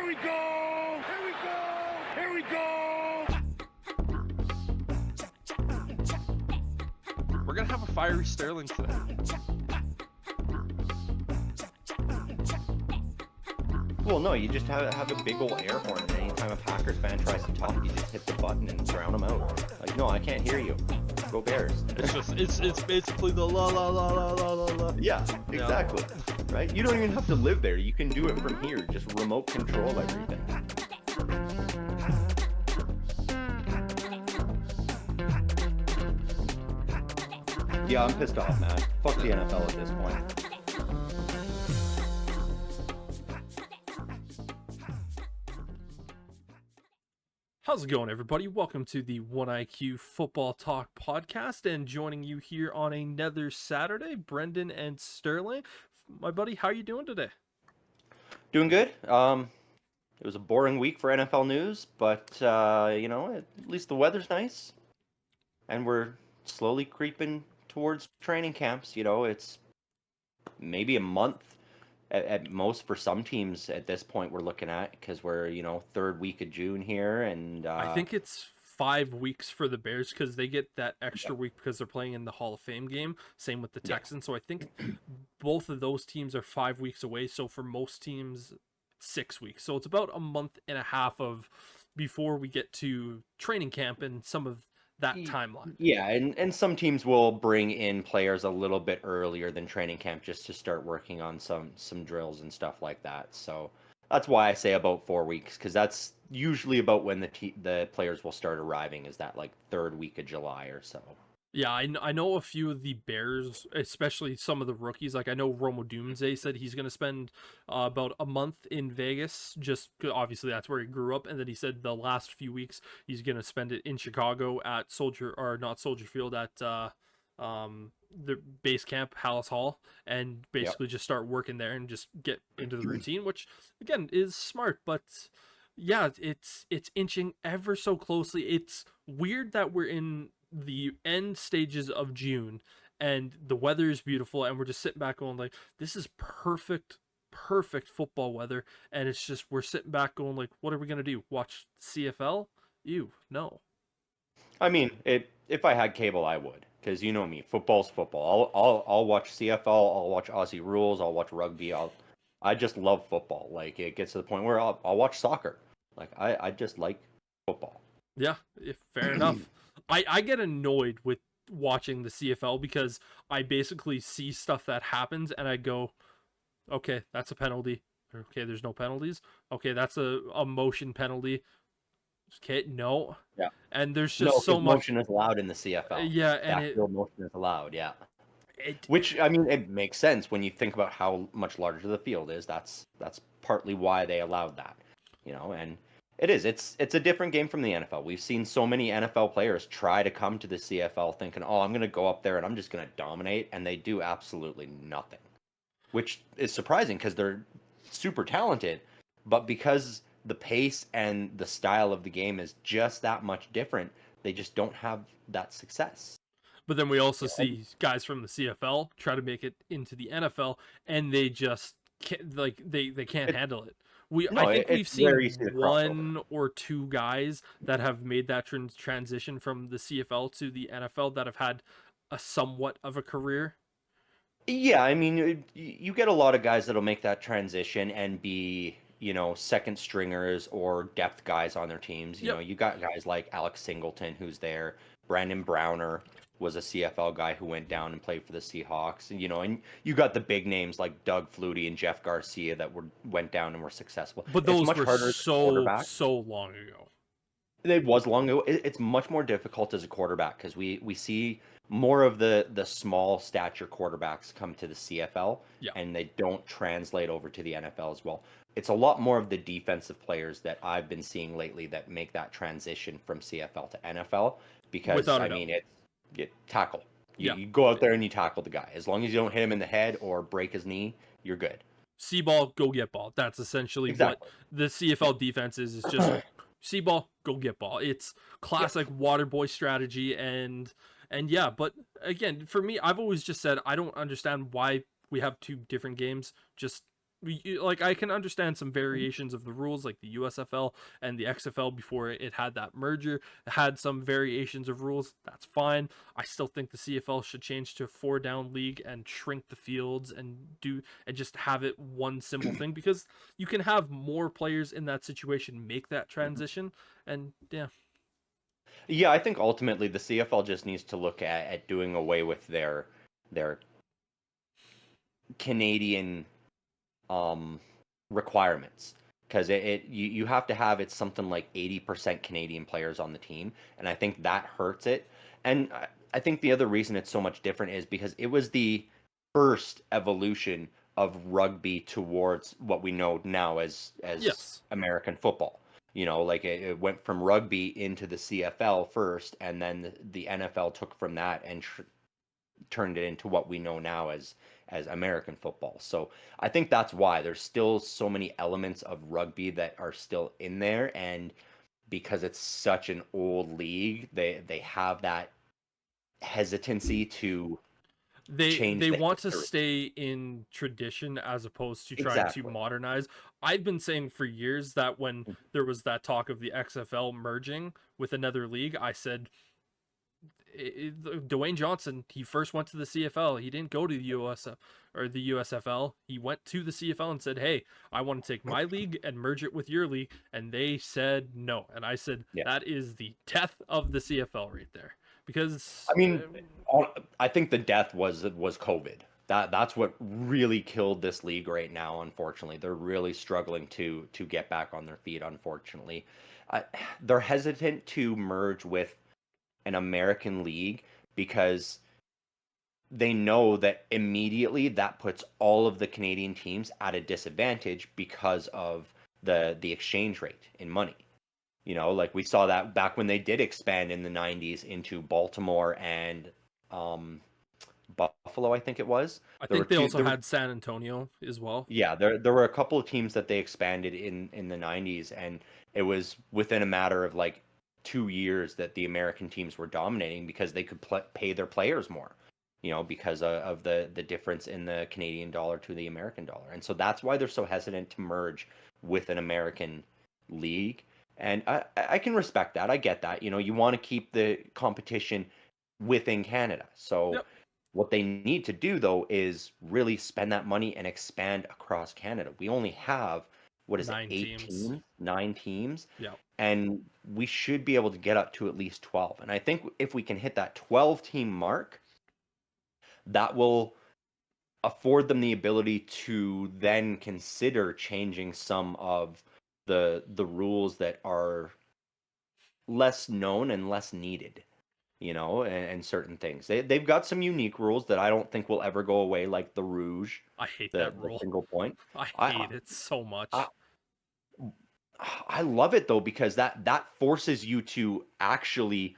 we go! Here we go! Here we go! We're gonna have a fiery Sterling today. Well, no, you just have a big old air horn, and anytime a Packers fan tries to talk, you just hit the button and drown them out. Like, no, I can't hear you. Go Bears. It's basically the la la la la la la la. Yeah, exactly. Right? You don't even have to live there. You can do it from here. Just remote control everything. Yeah, I'm pissed off, man. Fuck the NFL at this point. How's it going, everybody? Welcome to the 1IQ Football Talk podcast, and joining you here on another Saturday, Brendan and Sterling. My buddy, how are you doing today? Doing good. It was a boring week for NFL news, but at least the weather's nice, and we're slowly creeping towards training camps. You know, it's maybe a month at most for some teams at this point we're looking at, because we're, third week of June here, and I think it's 5 weeks for the Bears because they get that extra week because they're playing in the Hall of Fame game. Same with the Texans. So I think both of those teams are 5 weeks away. So for most teams, 6 weeks. So it's about a month and a half of before we get to training camp and some of that timeline. Yeah, and some teams will bring in players a little bit earlier than training camp just to start working on some drills and stuff like that. So that's why I say about 4 weeks, because that's usually about when the players will start arriving, is that like third week of July or so. Yeah, I know a few of the Bears, especially some of the rookies. Like I know Romo Doomsday said he's going to spend about a month in Vegas, just obviously that's where he grew up. And then he said the last few weeks he's going to spend it in Chicago at Soldier Field, at the base camp, Hallis Hall, and basically just start working there and just get into the routine, which again is smart. But yeah, it's inching ever so closely. It's weird that we're in the end stages of June and the weather is beautiful and we're just sitting back going like, this is perfect football weather, and it's just we're sitting back going like, what are we gonna do, watch CFL? No. I mean, if I had cable, I would, because you know me, football's football. I'll watch CFL, I'll watch Aussie Rules, I'll watch rugby. I just love football. Like, it gets to the point where I'll watch soccer. Like, I just like football. Yeah, fair enough. I get annoyed with watching the CFL because I basically see stuff that happens and I go, okay, that's a penalty. Okay, there's no penalties. Okay, that's a motion penalty. Okay, no. Yeah. And there's just so much motion is allowed in the CFL. Yeah, and backfield motion is allowed. Yeah. Which, I mean, it makes sense when you think about how much larger the field is. That's partly why they allowed that. And it's a different game from the NFL. We've seen so many NFL players try to come to the CFL thinking, oh, I'm going to go up there and I'm just going to dominate, and they do absolutely nothing, which is surprising because they're super talented, but because the pace and the style of the game is just that much different, they just don't have that success. But then we also see guys from the CFL try to make it into the NFL, and they just can't, they can't handle it. I think we've seen one or two guys that have made that transition from the CFL to the NFL that have had a somewhat of a career. Yeah, I mean, you get a lot of guys that'll make that transition and be, second stringers or depth guys on their teams. You got guys like Alex Singleton, who's there. Brandon Browner was a CFL guy who went down and played for the Seahawks. And you got the big names like Doug Flutie and Jeff Garcia that went down and were successful. But those were so long ago. It was long ago. It's much more difficult as a quarterback because we see more of the small stature quarterbacks come to the CFL, and they don't translate over to the NFL as well. It's a lot more of the defensive players that I've been seeing lately that make that transition from CFL to NFL, because you tackle. You go out there and you tackle the guy. As long as you don't hit him in the head or break his knee, you're good. See ball, go get ball. That's essentially what the CFL defense is. It's just see ball, go get ball. It's classic water boy strategy, and yeah. But again, for me, I've always just said I don't understand why we have two different games. Just like I can understand some variations of the rules, like the USFL and the XFL before it had that merger had some variations of rules. That's fine. I still think the CFL should change to a 4-down league and shrink the fields and just have it one simple thing, because you can have more players in that situation make that transition. And yeah, Yeah, I think ultimately the CFL just needs to look at doing away with their Canadian um requirements, because you have to have it's something like 80% Canadian players on the team, and I think that hurts it. And I think the other reason it's so much different is because it was the first evolution of rugby towards what we know now as yes, American football. You know, like it went from rugby into the CFL first, and then the NFL took from that and turned it into what we know now as American football. So I think that's why there's still so many elements of rugby that are still in there, and because it's such an old league, they have that hesitancy to change they the want to history. stay in tradition as opposed to trying to Exactly. modernize. I've been saying for years that when there was that talk of the XFL merging with another league, I said Dwayne Johnson, he first went to the CFL. He didn't go to the USF or the USFL. He went to the CFL and said, "Hey, I want to take my league and merge it with your league." And they said no. And I said, Yeah. that is the death of the CFL right there. Because I mean, I think the death was COVID. That's what really killed this league right now. Unfortunately, they're really struggling to get back on their feet. Unfortunately, they're hesitant to merge with an American league because they know that immediately that puts all of the Canadian teams at a disadvantage because of the exchange rate in money. You know, like we saw that back when they did expand in the 90s into Baltimore and um, Buffalo, I think it was. I There were think they two. also had San Antonio as well. Yeah, there were a couple of teams that they expanded in the 90s, and it was within a matter of like 2 years that the American teams were dominating because they could pay their players more, you know, because of the difference in the Canadian dollar to the American dollar. And so that's why they're so hesitant to merge with an American league. And I can respect that. I get that. You know, you want to keep the competition within Canada. So Yep. what they need to do though is really spend that money and expand across Canada. We only have, what is it, 9 eight teams. teams, 9 teams, Yeah. and we should be able to get up to at least 12. And I think if we can hit that 12 team mark, that will afford them the ability to then consider changing some of the rules that are less known and less needed, you know, and certain things. They've got some unique rules that I don't think will ever go away, like the rouge, I hate the that the rule. single point. I I hate it so I much. I love it though because that forces you to actually,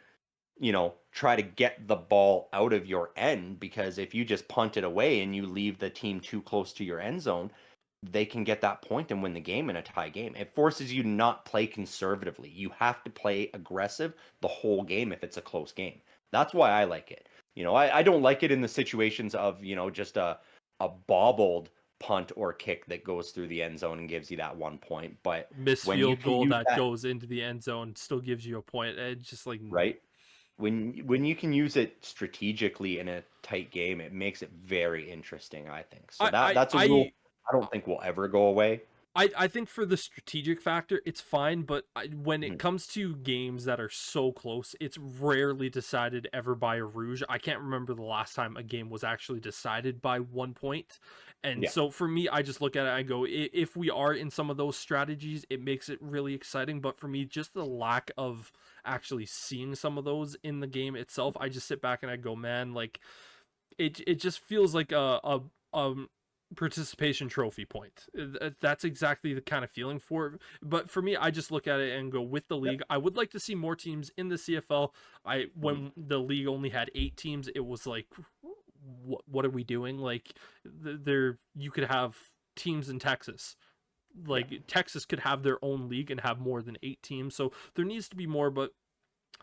you know, try to get the ball out of your end, because if you just punt it away and you leave the team too close to your end zone, they can get that point and win the game in a tie game. It forces you to not play conservatively. You have to play aggressive the whole game if it's a close game. That's why I like it. You know, I don't like it in the situations of, you know, just a bobbled punt or kick that goes through the end zone and gives you that 1 point. But Missed when you field can goal use that that, goes into the end zone still gives you a point. It's just like, right? When you can use it strategically in a tight game, it makes it very interesting, I think. So I that's a rule I don't think will ever go away. I think for the strategic factor, it's fine, but when it Mhm. comes to games that are so close, it's rarely decided ever by a rouge. I can't remember the last time a game was actually decided by 1 point. And Yeah. so for me, I just look at it, I go, if we are in some of those strategies, it makes it really exciting. But for me, just the lack of actually seeing some of those in the game itself, I just sit back and I go, man, like it just feels like a participation trophy point. That's exactly the kind of feeling for it. But for me, I just look at it and go, with the Yep. league, I would like to see more teams in the CFL. I Mhm. When the league only had 8 teams, it was like, what are we doing? Like there you could have teams in Texas. Yeah. Like Texas could have their own league and have more than 8 teams. So there needs to be more, but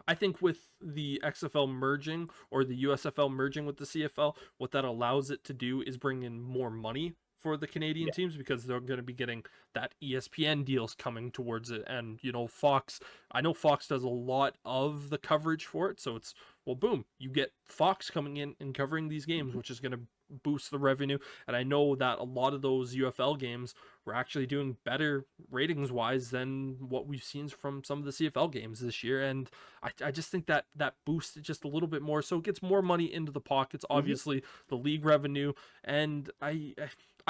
I think with the XFL merging or the USFL merging with the CFL, what that allows it to do is bring in more money for the Canadian teams because they're going to be getting that ESPN deals coming towards it. And, Fox, I know Fox does a lot of the coverage for it. So it's, well, boom, you get Fox coming in and covering these games, which is going to boost the revenue. And I know that a lot of those UFL games were actually doing better ratings wise than what we've seen from some of the CFL games this year. And I just think that boosts it just a little bit more. So it gets more money into the pockets, obviously the league revenue. And I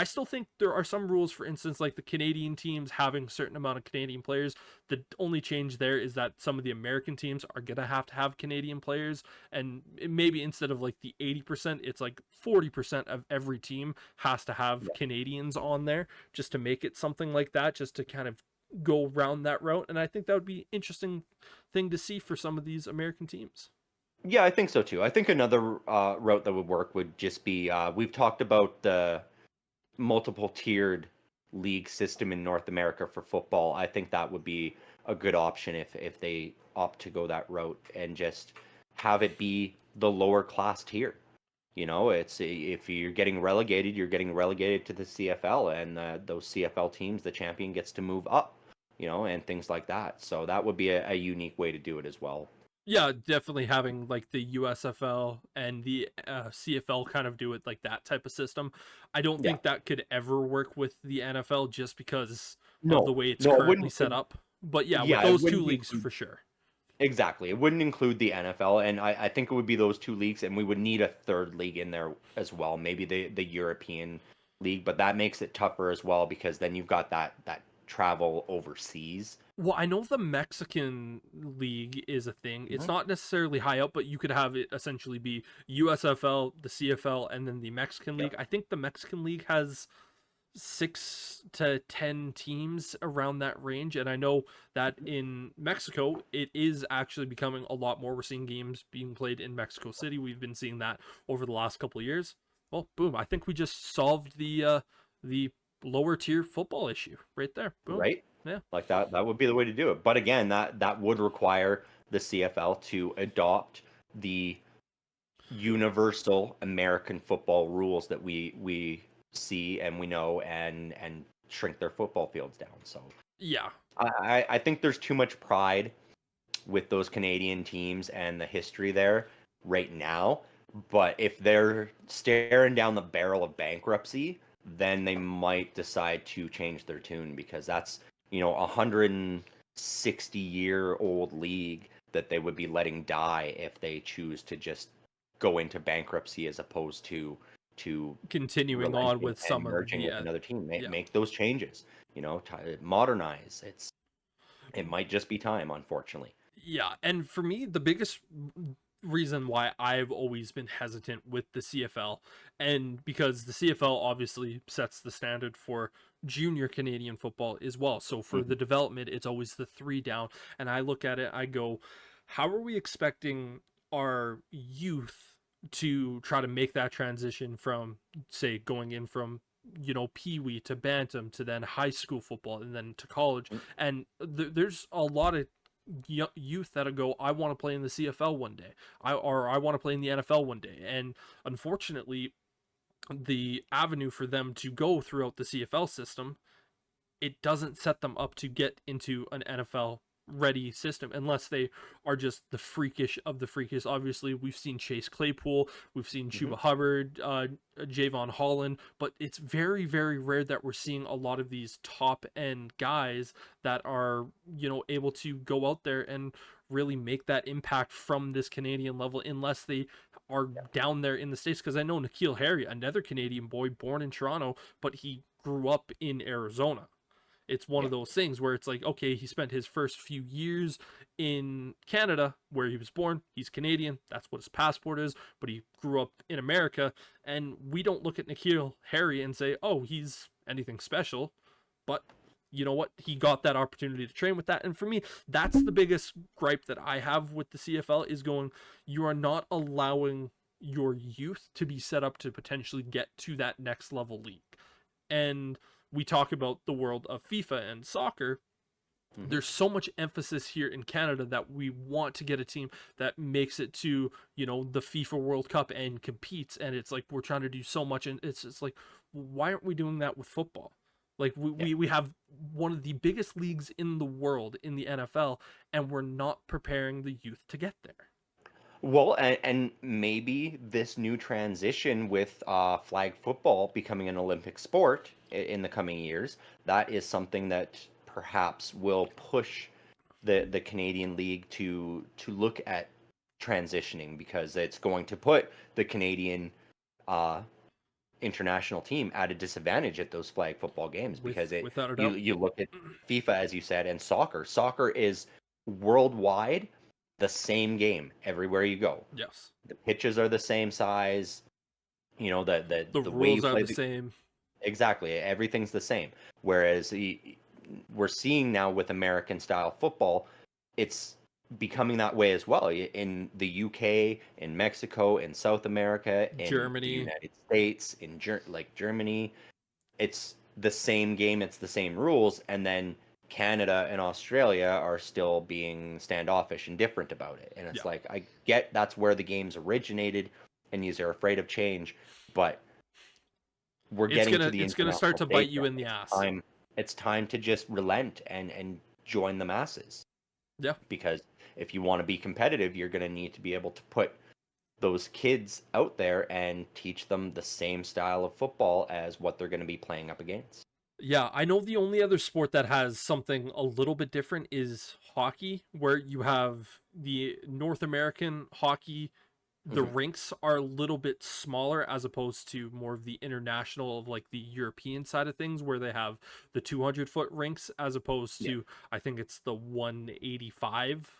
still think there are some rules, for instance, like the Canadian teams having a certain amount of Canadian players. The only change there is that some of the American teams are going to have Canadian players. And maybe instead of like the 80%, it's like 40% of every team has to have Canadians on there just to make it something like that, just to kind of go around that route. And I think that would be interesting thing to see for some of these American teams. Yeah, I think so too. I think another route that would work would just be we've talked about the multiple tiered league system in North America for football. I think that would be a good option if they opt to go that route and just have it be the lower class tier. It's if you're getting relegated, you're getting relegated to the CFL, and those CFL teams, the champion gets to move up, and things like that. So that would be a unique way to do it as well. Yeah, definitely having like the USFL and the CFL kind of do it like that type of system. I don't think that could ever work with the NFL just because of the way it's currently set up. But yeah, with those two leagues for sure. Exactly. It wouldn't include the NFL, and I think it would be those two leagues, and we would need a third league in there as well, maybe the European league, but that makes it tougher as well because then you've got that travel overseas. Well, I know the Mexican league is a thing. It's not necessarily high up, but you could have it essentially be USFL, the CFL, and then the Mexican league. I think the Mexican league has 6 to 10 teams around that range, and I know that in Mexico it is actually becoming a lot more. We're seeing games being played in Mexico City. We've been seeing that over the last couple of years. Well, boom, I think we just solved the lower tier football issue right there. Boom. Right? Yeah. Like that would be the way to do it. But again, that would require the CFL to adopt the universal American football rules that we see and we know and shrink their football fields down. So yeah, I think there's too much pride with those Canadian teams and the history there right now. But if they're staring down the barrel of bankruptcy, then they might decide to change their tune because that's, 160-year-old league that they would be letting die if they choose to just go into bankruptcy as opposed to continuing on with some of merging with another team. Make those changes, modernize. It might just be time, unfortunately. Yeah, and for me, the biggest reason why I've always been hesitant with the CFL, and because the CFL obviously sets the standard for junior Canadian football as well. So for the development, it's always the 3 down. And I look at it, I go, how are we expecting our youth to try to make that transition from, say, going in from peewee to bantam to then high school football and then to college? And there's a lot of youth that'll go, I want to play in the CFL one day, I want to play in the NFL one day. And unfortunately, the avenue for them to go throughout the CFL system, it doesn't set them up to get into an NFL ready system unless they are just the freakish of the freakish. Obviously, we've seen Chase Claypool, we've seen Chuba Hubbard, Javon Holland, but it's very, very rare that we're seeing a lot of these top end guys that are, able to go out there and really make that impact from this Canadian level unless they are down there in the States. Because I know N'Keal Harry, another Canadian boy born in Toronto, but he grew up in Arizona. It's one of those things where it's like, okay, he spent his first few years in Canada where he was born. He's Canadian. That's what his passport is. But he grew up in America. And we don't look at N'Keal Harry and say, oh, he's anything special. But you know what? He got that opportunity to train with that. And for me, that's the biggest gripe that I have with the CFL is going, you are not allowing your youth to be set up to potentially get to that next level league. And we talk about the world of FIFA and soccer. There's so much emphasis here in Canada that we want to get a team that makes it to, the FIFA World Cup and competes. And it's like, we're trying to do so much. And it's like, Why aren't we doing that with football? Like Yeah. we have one of the biggest leagues in the world in the NFL, and we're not preparing the youth to get there. Well, and maybe this new transition with flag football becoming an Olympic sport in the coming years, that is something that perhaps will push the Canadian League to look at transitioning, because it's going to put the Canadian uh, international team at a disadvantage at those flag football games, because Without a you doubt. you look at FIFA, as you said, and soccer. Soccer is worldwide the same game everywhere you go. Yes. The pitches are the same size. You know, The the way you rules are play the same. exactly, everything's the same. Whereas we're seeing now with American style football, it's becoming that way as well in the UK, in Mexico, in South America, in the Germany. United States, in Germany. It's the same game, it's the same rules, and then Canada and Australia are still being standoffish and different about it. And Yeah. it's like, I get that's where the games originated and these are afraid of change, but we're getting to the It's gonna start international to bite stage you now. in the ass. It's time to just relent and join the masses, Yeah. because if you want to be competitive, you're going to need to be able to put those kids out there and teach them the same style of football as what they're going to be playing up against. Yeah, I know the only other sport that has something a little bit different is hockey, where you have the North American hockey. The Mhm. rinks are a little bit smaller as opposed to more of the international of like the European side of things, where they have the 200-foot rinks as opposed Yeah. to, I think it's the 185.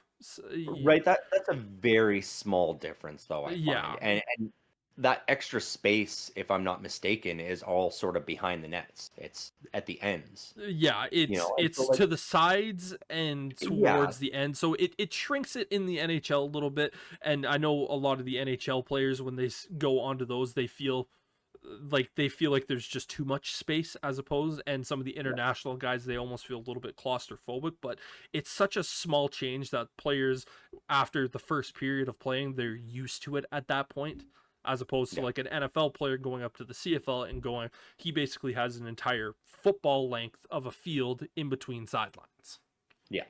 Right, that's a very small difference, though, I find. Yeah. And that extra space, if I'm not mistaken, is all sort of behind the nets. It's at the ends, Yeah, and so, it's like, to the sides and yeah, towards the end, so it shrinks it in the NHL a little bit. And I know a lot of the NHL players, when they go onto those, they feel like there's just too much space as opposed, and some of the yeah, international guys, they almost feel a little bit claustrophobic. But it's such a small change that players, after the first period of playing, they're used to it at that point, as opposed to yeah, like an NFL player going up to the CFL and going, he basically has an entire football length of a field in between sidelines. yeah.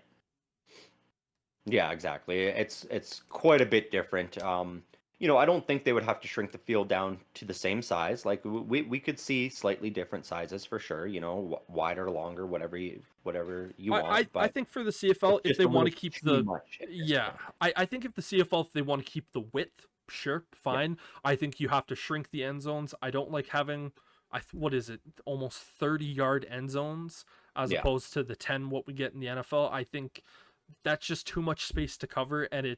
Yeah, exactly. It's quite a bit different. I don't think they would have to shrink the field down to the same size. Like, we could see slightly different sizes for sure. Wider, longer, whatever you want. I But think for the CFL, it's if just they a want little to keep too the, much at this yeah, point. I think if the CFL, if they want to keep the width, sure, Yeah, fine. I think you have to shrink the end zones. I don't like having, what is it, almost 30-yard end zones as yeah, opposed to the 10 what we get in the NFL. I think that's just too much space to cover, and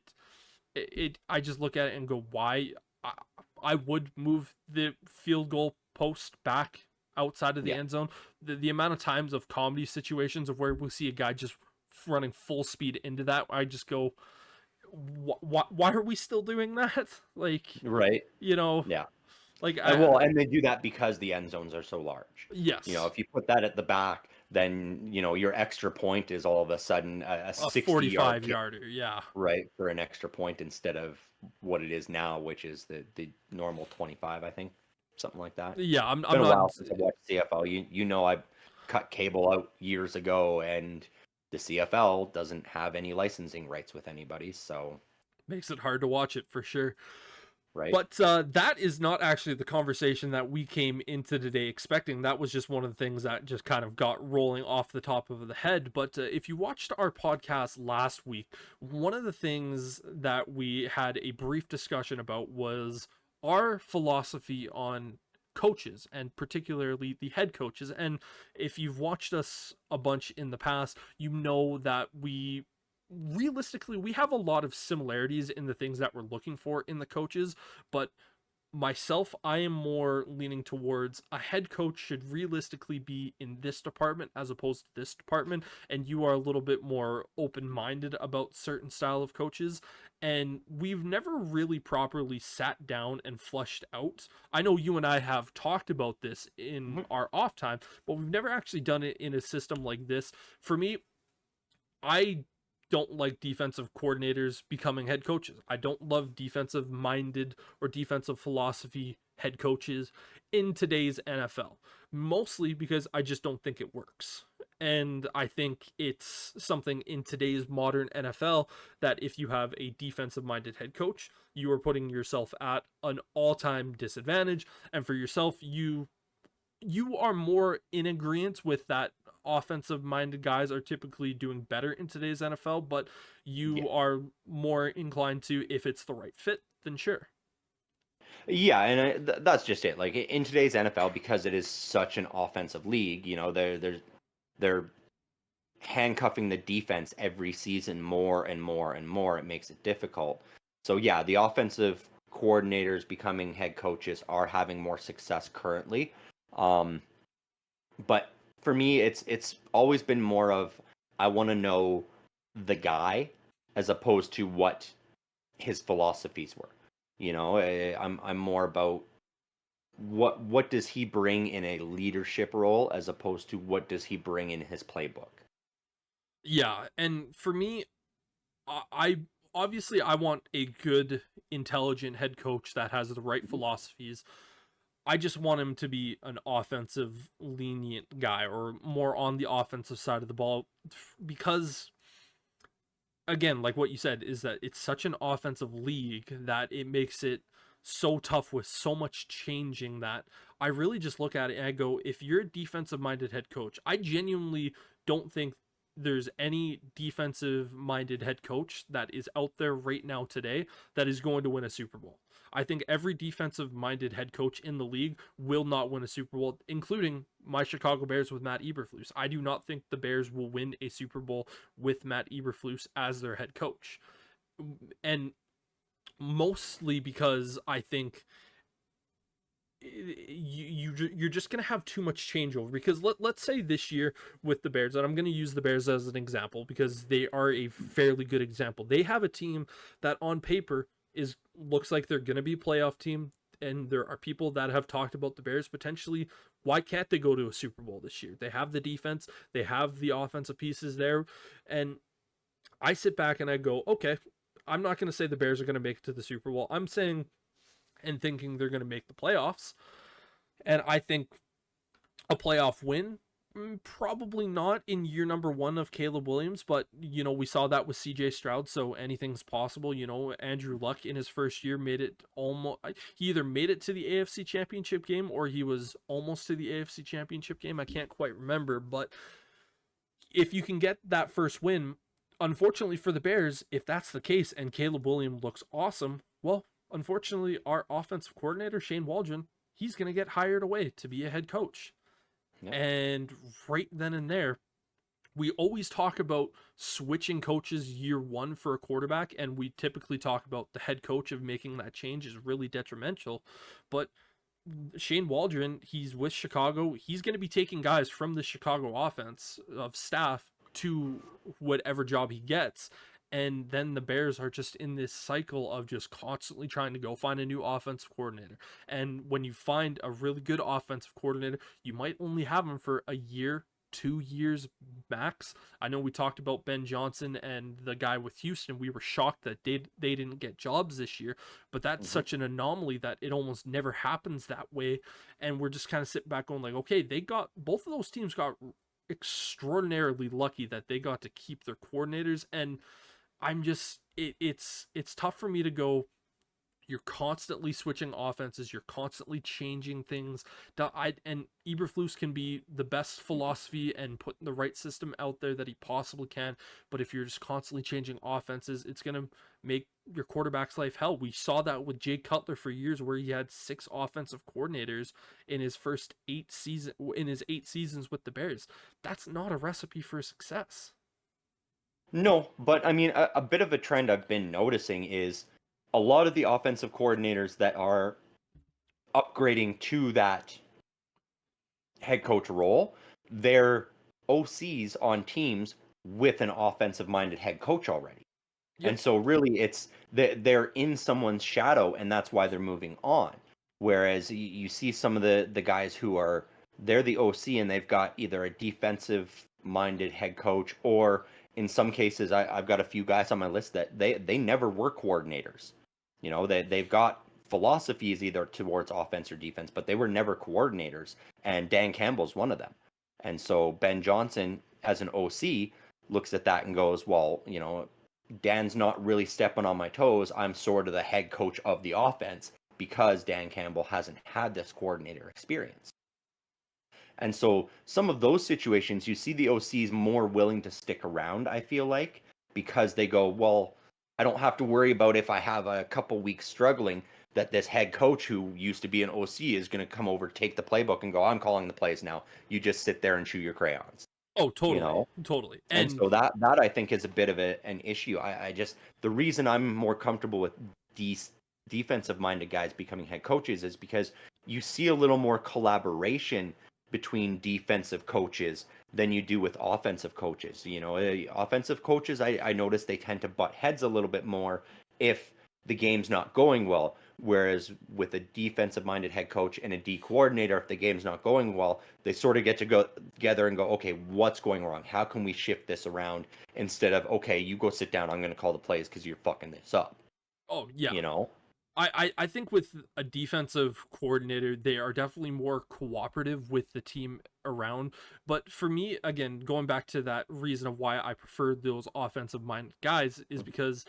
I just look at it and go, why? I, I would move the field goal post back outside of the yeah. end zone. The amount of times of comedy situations of where we'll see a guy just running full speed into that, I just go, why are we still doing that? Like, Right. you know, Yeah. like And they do that because the end zones are so large. yes, If you put that at the back, then your extra point is all of a sudden a a 60-yard 45 kick, yarder. Yeah. right, for an extra point instead of what it is now, which is the normal 25, I think, something like that. Yeah, It's I'm been a not. while since I've watched CFL. I cut cable out years ago, and the CFL doesn't have any licensing rights with anybody, so Makes it hard to watch it for sure. right. But that is not actually the conversation that we came into today expecting. That was just one of the things that just kind of got rolling off the top of the head. But if you watched our podcast last week, one of the things that we had a brief discussion about was our philosophy on coaches, and particularly the head coaches. And if you've watched us a bunch in the past, you know that realistically we have a lot of similarities in the things that we're looking for in the coaches. But myself, I am more leaning towards a head coach should realistically be in this department as opposed to this department, and you are a little bit more open-minded about certain style of coaches. And we've never really properly sat down and flushed out. I know you and I have talked about this in Mhm. our off time, but we've never actually done it in a system like this. For me, I don't like defensive coordinators becoming head coaches. I don't love defensive minded or defensive philosophy head coaches in today's NFL, mostly because I just don't think it works. And I think it's something in today's modern NFL that if you have a defensive minded head coach, you are putting yourself at an all-time disadvantage. And for yourself, you are more in agreement with that offensive minded guys are typically doing better in today's NFL, but Yeah. you are more inclined to, if it's the right fit, then sure. Yeah, and that's just it. Like in today's NFL, because it is such an offensive league, you know, they're handcuffing the defense every season more and more and more. It makes it difficult. So yeah, the offensive coordinators becoming head coaches are having more success currently. Um, but for me, it's always been more of I want to know the guy as opposed to what his philosophies were. You know, I'm more about what does he bring in a leadership role as opposed to what does he bring in his playbook. Yeah, and for me, I obviously I want a good, intelligent head coach that has the right philosophies. I just want him to be an offensive lenient guy or more on the offensive side of the ball because again, like what you said, is that it's such an offensive league that it makes it so tough with so much changing that I really just look at it and I go, if you're a defensive minded head coach, I genuinely don't think there's any defensive minded head coach that is out there right now today that is going to win a Super Bowl. I think every defensive minded head coach in the league will not win a Super Bowl, including my Chicago Bears with Matt Eberflus. I do not think the Bears will win a Super Bowl with Matt Eberflus as their head coach. And mostly because I think you're just going to have too much changeover because let's say this year with the Bears, and I'm going to use the Bears as an example because they are a fairly good example. They have a team that on paper is looks like they're going to be a playoff team, and there are people that have talked about the Bears potentially. Why can't they go to a Super Bowl this year? They have the defense, they have the offensive pieces there, and I sit back and I go, okay, I'm not going to say the Bears are going to make it to the Super Bowl. I'm saying and thinking they're going to make the playoffs. And I think a playoff win, probably not in year number one of Caleb Williams, but we saw that with CJ Stroud, so anything's possible. Andrew Luck in his first year made it almost, he either made it to the AFC Championship game or he was almost to the AFC Championship game. I can't quite remember, but if you can get that first win, unfortunately for the Bears, if that's the case and Caleb Williams looks awesome, well, unfortunately, our offensive coordinator, Shane Waldron, he's going to get hired away to be a head coach. Yep. And right then and there, we always talk about switching coaches year one for a quarterback, and we typically talk about the head coach of making that change is really detrimental. But Shane Waldron, he's with Chicago. He's going to be taking guys from the Chicago offense of staff to whatever job he gets. And then the Bears are just in this cycle of just constantly trying to go find a new offensive coordinator. And when you find a really good offensive coordinator, you might only have him for a year, 2 years max. I know we talked about Ben Johnson and the guy with Houston. We were shocked that they didn't get jobs this year, but that's such an anomaly that it almost never happens that way. And we're just kind of sitting back going like, okay, both of those teams got extraordinarily lucky that they got to keep their coordinators. And I'm just it's tough for me to go, you're constantly switching offenses, you're constantly changing things. And Eberflus can be the best philosophy and putting the right system out there that he possibly can, but if you're just constantly changing offenses, it's going to make your quarterback's life hell. We saw that with Jay Cutler for years, where he had 6 offensive coordinators in his 8 seasons with the Bears. That's not a recipe for success. No, but I mean, a bit of a trend I've been noticing is a lot of the offensive coordinators that are upgrading to that head coach role, they're OCs on teams with an offensive minded head coach already. Yep. And so really it's they're in someone's shadow, and that's why they're moving on. Whereas you see some of the guys who they're the OC and they've got either a defensive minded head coach, or in some cases I've got a few guys on my list that they never were coordinators. They've got philosophies either towards offense or defense, but they were never coordinators. And Dan Campbell's one of them. And so Ben Johnson, as an OC, looks at that and goes, well, Dan's not really stepping on my toes. I'm sort of the head coach of the offense because Dan Campbell hasn't had this coordinator experience. And so some of those situations, you see the OCs more willing to stick around, I feel like, because they go, well, I don't have to worry about if I have a couple weeks struggling that this head coach who used to be an OC is going to come over, take the playbook and go, I'm calling the plays now. You just sit there and chew your crayons. Oh, totally. Totally. And so that I think is a bit of an issue. I just, the reason I'm more comfortable with these defensive minded guys becoming head coaches is because you see a little more collaboration between defensive coaches than you do with offensive coaches. Offensive coaches, I notice they tend to butt heads a little bit more if the game's not going well. Whereas with a defensive minded head coach and a D coordinator, if the game's not going well, they sort of get to go together and go, okay, what's going wrong? How can we shift this around instead of, okay, you go sit down, I'm going to call the plays because you're fucking this up. Oh, yeah. I think with a defensive coordinator, they are definitely more cooperative with the team around. But for me, again, going back to that reason of why I prefer those offensive minded guys is because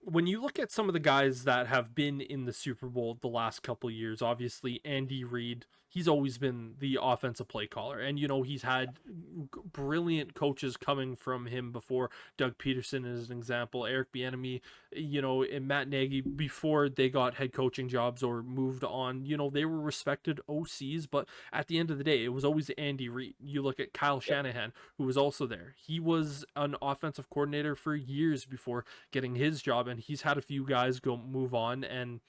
when you look at some of the guys that have been in the Super Bowl the last couple of years, obviously Andy Reid, he's always been the offensive play caller. And, he's had brilliant coaches coming from him before. Doug Peterson is an example, Eric Bieniemy, and Matt Nagy, before they got head coaching jobs or moved on, they were respected OCs. But at the end of the day, it was always Andy Reid. You look at Kyle Shanahan, who was also there. He was an offensive coordinator for years before getting his job, and he's had a few guys move on. And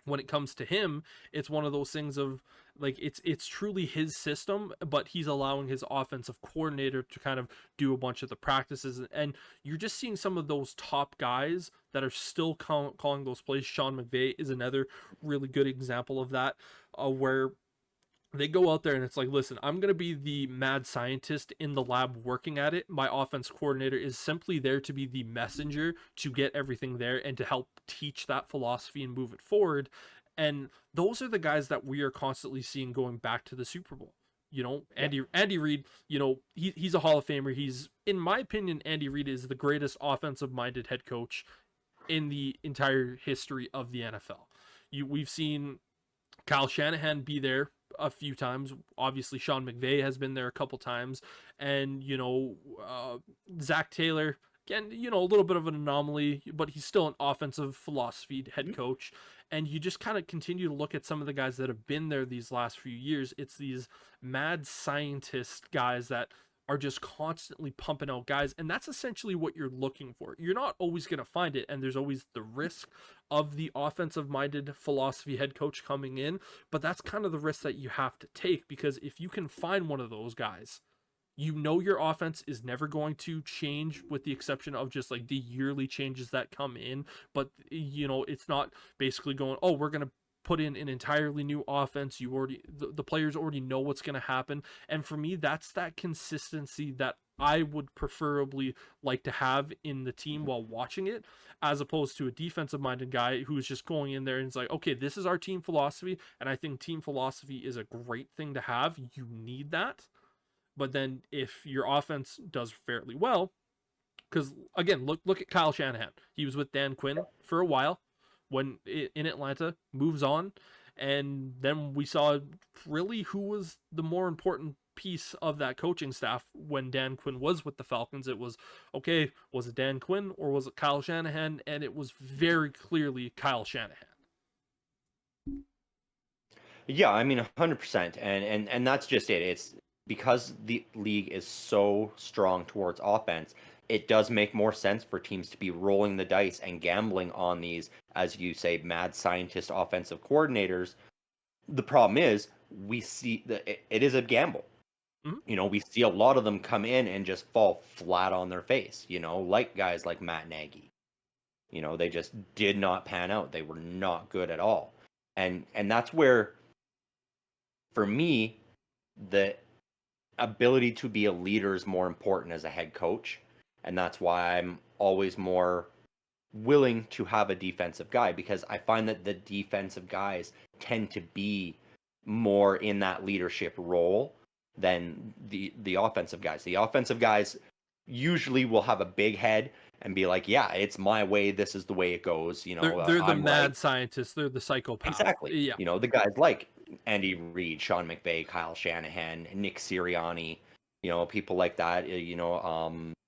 when it comes to him, it's one of those things of like it's truly his system, but he's allowing his offensive coordinator to kind of do a bunch of the practices. And you're just seeing some of those top guys that are still calling those plays. Sean McVay is another really good example of that, where they go out there and it's like, listen, I'm going to be the mad scientist in the lab working at it. My offense coordinator is simply there to be the messenger to get everything there and to help teach that philosophy and move it forward. And those are the guys that we are constantly seeing going back to the Super Bowl. Andy Reid, he's a Hall of Famer. He's, in my opinion, Andy Reid is the greatest offensive minded head coach in the entire history of the NFL. We've seen Kyle Shanahan be there a few times. Obviously, Sean McVay has been there a couple times, and Zach Taylor, again, a little bit of an anomaly, but he's still an offensive philosophy head coach. And you just kind of continue to look at some of the guys that have been there these last few years. It's these mad scientist guys that are just constantly pumping out guys, and that's essentially what you're looking for. You're not always going to find it, and there's always the risk of the offensive minded philosophy head coach coming in, but that's kind of the risk that you have to take, because if you can find one of those guys, your offense is never going to change, with the exception of just like the yearly changes that come in. But it's not basically going, oh, we're going to put in an entirely new offense. The players already know what's going to happen. And for me, that's that consistency that I would preferably like to have in the team while watching it, as opposed to a defensive minded guy who's just going in there and it's like, okay, this is our team philosophy. And I think team philosophy is a great thing to have. You need that. But then if your offense does fairly well, because again, look at Kyle Shanahan. He was with Dan Quinn for a while when in Atlanta, moves on, and then we saw really who was the more important piece of that coaching staff when Dan Quinn was with the Falcons. It was, okay, was it Dan Quinn or was it Kyle Shanahan? And it was very clearly Kyle Shanahan. Yeah, I mean 100%, and that's just it. It's because the league is so strong towards offense, it does make more sense for teams to be rolling the dice and gambling on these, as you say, mad scientist offensive coordinators. The problem is we see that it is a gamble. Mm-hmm. We see a lot of them come in and just fall flat on their face, like guys like Matt Nagy. They just did not pan out. They were not good at all. And that's where, for me, the ability to be a leader is more important as a head coach. And that's why I'm always more willing to have a defensive guy, because I find that the defensive guys tend to be more in that leadership role than the offensive guys. The offensive guys usually will have a big head and be like, "Yeah, it's my way. This is the way it goes." They're the I'm mad right. scientists. They're the psychopath. Exactly. Yeah. The guys like Andy Reid, Sean McVay, Kyle Shanahan, Nick Sirianni, people like that.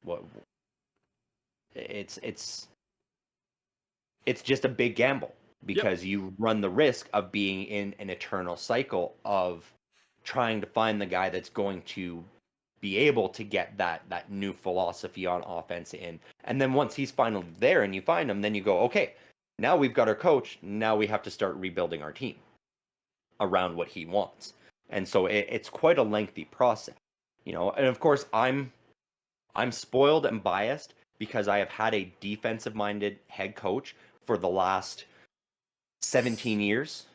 What it's just a big gamble, Yep. because you run the risk of being in an eternal cycle of trying to find the guy that's going to be able to get that new philosophy on offense in. And then once he's finally there and you find him, then you go, okay, now we've got our coach. Now we have to start rebuilding our team around what he wants. And so it's quite a lengthy process, And of course, I'm spoiled and biased because I have had a defensive-minded head coach for the last 17 years.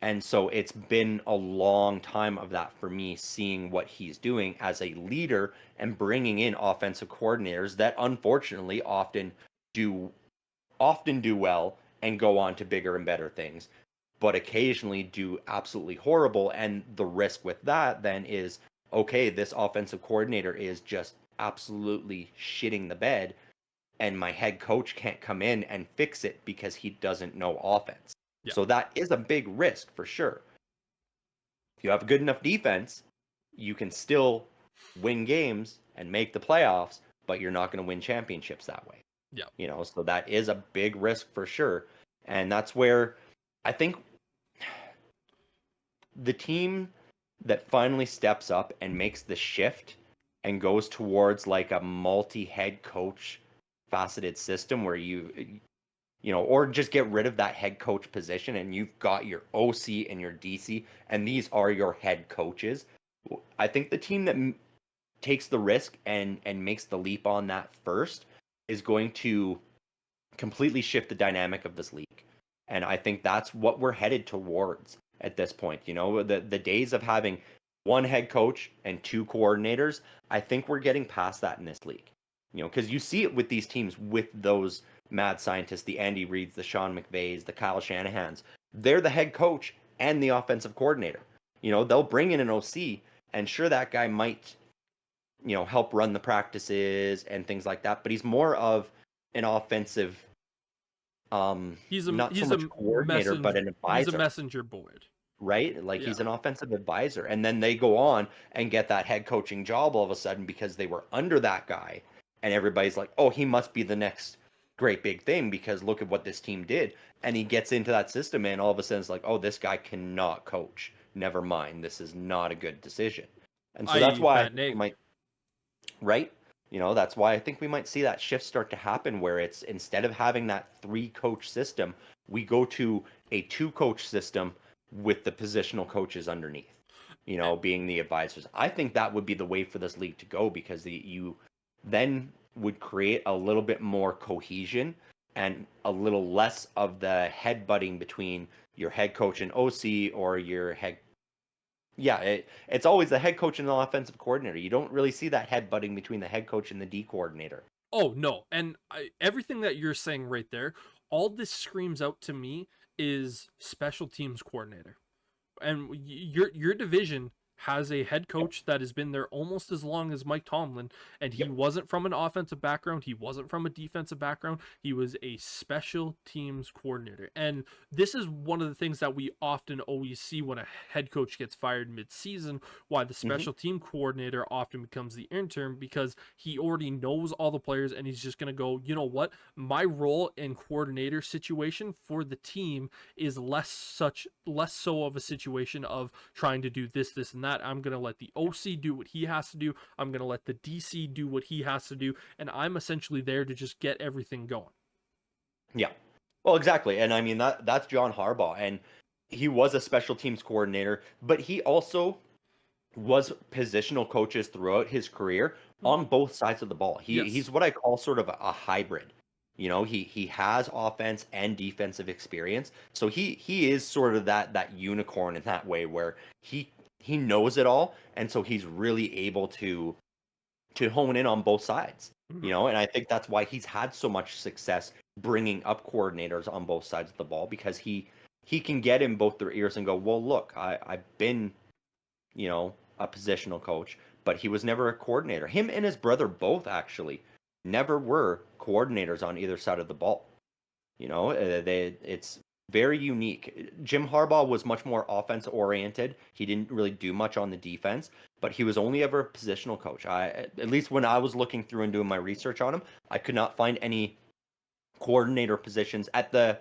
And so it's been a long time of that for me, seeing what he's doing as a leader and bringing in offensive coordinators that unfortunately do well and go on to bigger and better things, but occasionally do absolutely horrible. And the risk with that then is, okay, this offensive coordinator is just absolutely shitting the bed, and my head coach can't come in and fix it because he doesn't know offense. Yeah. So that is a big risk for sure. If you have a good enough defense, you can still win games and make the playoffs, but you're not going to win championships that way. Yeah. So that is a big risk for sure. And that's where I think the team that finally steps up and makes the shift and goes towards like a multi-head coach faceted system where or just get rid of that head coach position and you've got your OC and your DC and these are your head coaches. I think the team that takes the risk and makes the leap on that first is going to completely shift the dynamic of this league. And I think that's what we're headed towards at this point. The days of having one head coach and two coordinators, I think we're getting past that in this league. Because you see it with these teams with those mad scientists, the Andy Reids, the Sean McVays, the Kyle Shanahans. They're the head coach and the offensive coordinator. They'll bring in an OC, and sure, that guy might, help run the practices and things like that, but he's more of an offensive, not so much coordinator, but an advisor. He's a messenger boy. Right? Like he's an offensive advisor. And then they go on and get that head coaching job all of a sudden because they were under that guy. And everybody's like, oh, he must be the next great big thing because look at what this team did. And he gets into that system and all of a sudden it's like, oh, this guy cannot coach. Never mind. This is not a good decision. And so that's why we might, right? That's why I think we might see that shift start to happen where it's instead of having that 3-coach system, we go to a 2-coach system with the positional coaches underneath, being the advisors. I think that would be the way for this league to go because you then would create a little bit more cohesion and a little less of the headbutting between your head coach and OC or your head. Yeah, it's always the head coach and the offensive coordinator. You don't really see that headbutting between the head coach and the D coordinator. Oh, no. And everything that you're saying right there, all this screams out to me is special teams coordinator. And your division has a head coach that has been there almost as long as Mike Tomlin, and he wasn't from an offensive background, he wasn't from a defensive background, he was a special teams coordinator. And this is one of the things that we often always see when a head coach gets fired mid-season, why the special team coordinator often becomes the intern, because he already knows all the players and he's just going to go, you know what, my role in coordinator situation for the team is less so of a situation of trying to do this and that. I'm going to let the OC do what he has to do. I'm going to let the DC do what he has to do. And I'm essentially there to just get everything going. Yeah. Well, exactly. And I mean, that's John Harbaugh. And he was a special teams coordinator, but he also was positional coaches throughout his career on both sides of the ball. He's what I call sort of a hybrid. He has offense and defensive experience. So he is sort of that unicorn in that way where he knows it all, and so he's really able to hone in on both sides. And I think that's why he's had so much success bringing up coordinators on both sides of the ball because he can get in both their ears and go, well, look, I've been, a positional coach, but he was never a coordinator. Him and his brother both actually never were coordinators on either side of the ball. It's very unique. Jim Harbaugh was much more offense oriented. He didn't really do much on the defense, but he was only ever a positional coach. At least when I was looking through and doing my research on him, I could not find any coordinator positions at the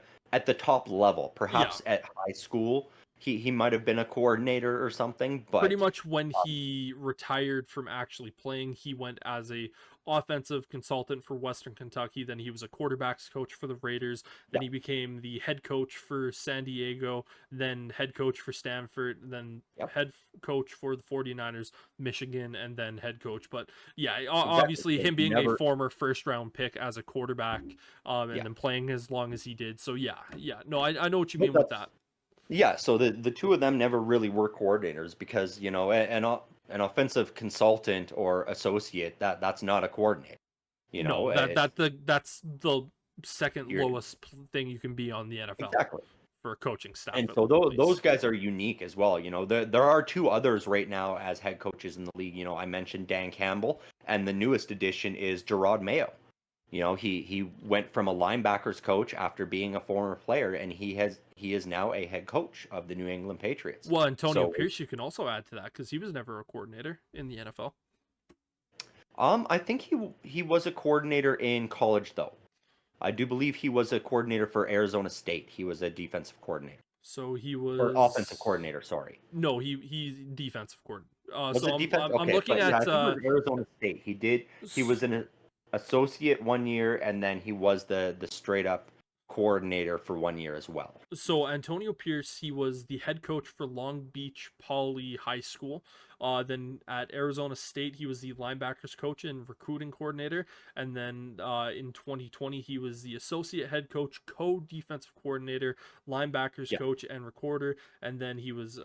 top level. Perhaps at high school, he might have been a coordinator or something, Pretty but much when he retired from actually playing, he went as a offensive consultant for Western Kentucky. Then he was a quarterbacks coach for the Raiders. Then yeah, he became the head coach for San Diego, then head coach for Stanford, then yep, head coach for the 49ers, Michigan, and then head coach. But yeah, exactly. obviously So him he being a never, former first round pick as a quarterback, and yeah. then playing as long as he did. So yeah, no, I know what you But mean with that. yeah, so the two of them never really were coordinators because, an offensive consultant or associate, that's not a coordinator. No, It's that's the second you're lowest thing you can be on the NFL exactly. for a coaching staff And at so those least. guys are unique as well. There are two others right now as head coaches in the league. I mentioned Dan Campbell, and the newest addition is Gerard Mayo. He went from a linebackers coach after being a former player, and he is now a head coach of the New England Patriots. Well, Antonio So, Pierce, you can also add to that because he was never a coordinator in the NFL. I think he was a coordinator in college though. I do believe he was a coordinator for Arizona State. He was a defensive coordinator So he or offensive was coordinator. Sorry, no, he's defensive coordinator. was So it defense? I'm Okay, looking but yeah, I at think it was Arizona State. He was an associate 1 year, and then he was the straight up coordinator for 1 year as well. so Antonio Pierce, he was the head coach for Long Beach Poly High School. Then at Arizona State, he was the linebackers coach and recruiting coordinator. And then in 2020, he was the associate head coach, co-defensive coordinator, linebackers Yeah, coach, and recorder. And then he was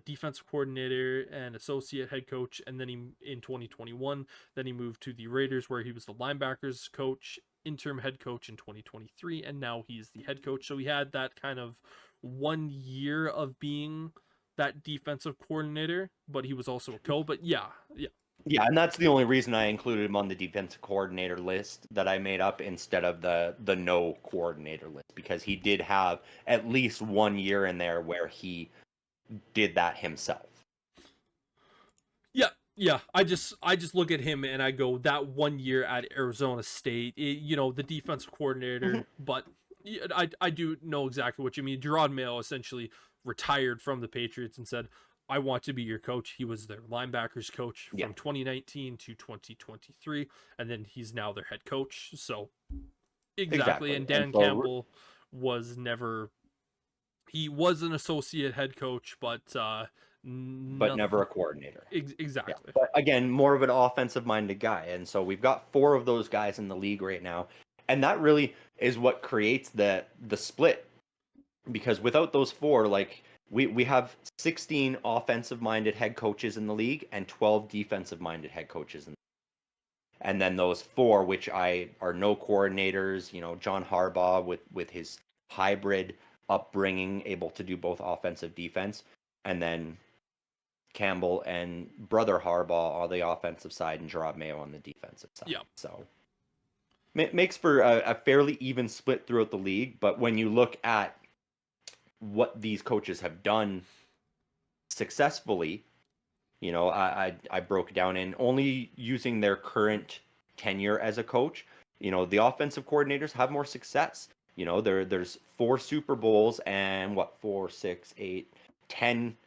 defensive coordinator and associate head coach. And then in 2021, then he moved to the Raiders, where he was the linebackers coach, interim head coach in 2023, and now he's the head coach. So he had that kind of 1 year of being that defensive coordinator, but he was also a co. But yeah, and that's the only reason I included him on the defensive coordinator list that I made up instead of the no coordinator list because he did have at least 1 year in there where he did that himself. yeah. I just look at him and I go, that 1 year at Arizona State, the defensive coordinator, but yeah, I do know exactly what you mean. Gerard Mayo essentially retired from the Patriots and said, I want to be your coach. He was their linebackers coach Yeah, from 2019 to 2023, and then he's now their head coach. So exactly. exactly. And And Dan so, Campbell was never, he was an associate head coach, but but never nothing a coordinator. Yeah, exactly. but again, more of an offensive minded guy. And so we've got four of those guys in the league right now. And that really is what creates the split. Because without those four, like we have 16 offensive minded head coaches in the league and 12 defensive minded head coaches and then those four which I are no coordinators, John Harbaugh with his hybrid upbringing able to do both offensive defense, and then Campbell and brother Harbaugh on the offensive side and Gerard Mayo on the defensive side. Yeah. So makes for a fairly even split throughout the league. But when you look at what these coaches have done successfully, I broke down in only using their current tenure as a coach. The offensive coordinators have more success. There's 4 Super Bowls and what 4, 6, 8, 10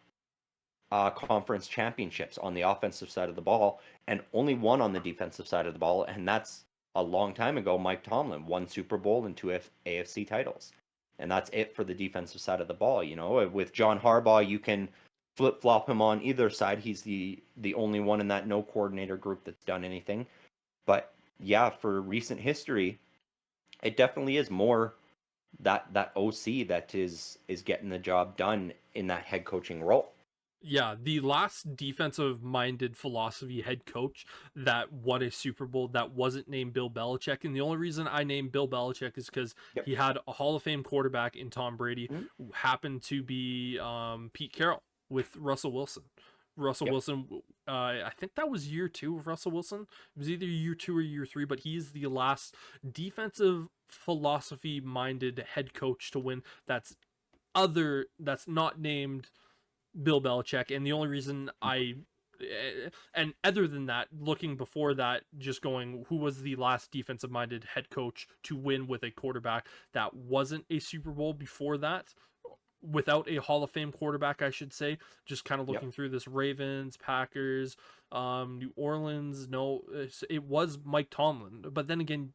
conference championships on the offensive side of the ball, and only one on the defensive side of the ball, and that's a long time ago. Mike Tomlin, 1 Super Bowl and 2 AFC titles, and that's it for the defensive side of the ball. With John Harbaugh, you can flip flop him on either side. He's the only one in that no coordinator group that's done anything. But yeah, for recent history, it definitely is more that OC that is getting the job done in that head coaching role. Yeah, the last defensive-minded philosophy head coach that won a Super Bowl that wasn't named Bill Belichick, and the only reason I named Bill Belichick is because Yep. he had a Hall of Fame quarterback in Tom Brady, Mhm. who happened to be Pete Carroll with Russell Wilson. Russell Yep. Wilson, I think that was year 2 of Russell Wilson. It was either year 2 or year 3, but he's the last defensive philosophy-minded head coach to win. That's not named Bill Belichick, and the only reason and other than that, looking before that, just going, who was the last defensive minded head coach to win with a quarterback that wasn't a Super Bowl before that? Without a Hall of Fame quarterback, I should say. Just kind of Yep. looking through this: Ravens, Packers, New Orleans. No, it was Mike Tomlin. But then again,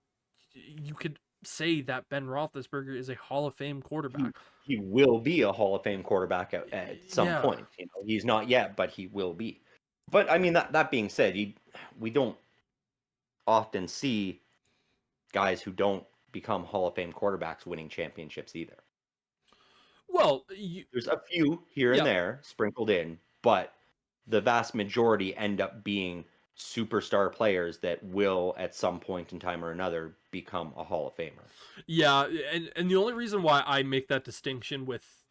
you could say that Ben Roethlisberger is a Hall of Fame quarterback. He will be a Hall of Fame quarterback at some Yeah. point. You know, he's not yet, but he will be. But I mean, that being said, we don't often see guys who don't become Hall of Fame quarterbacks winning championships either. Well, There's a few here Yeah. and there sprinkled in, but the vast majority end up being superstar players that will, at some point in time or another, become a Hall of Famer. Yeah, and the only reason why I make that distinction with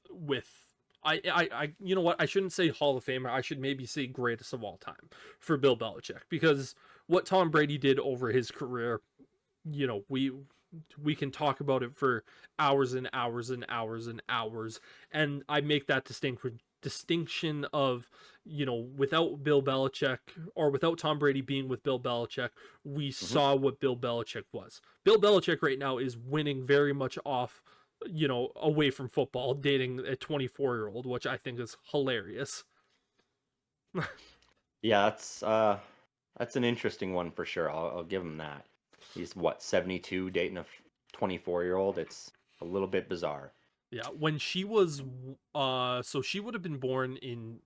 I you know what, I shouldn't say Hall of Famer, I should maybe say greatest of all time for Bill Belichick, because what Tom Brady did over his career, we can talk about it for hours and hours and hours and hours, and I make that distinction of, without Bill Belichick, or without Tom Brady being with Bill Belichick, we saw what Bill Belichick was. Bill Belichick right now is winning very much off, away from football, dating a 24-year-old, which I think is hilarious. Yeah, that's an interesting one for sure. I'll give him that. He's what, 72, dating a 24-year-old. It's a little bit bizarre. Yeah, when she was so she would have been born in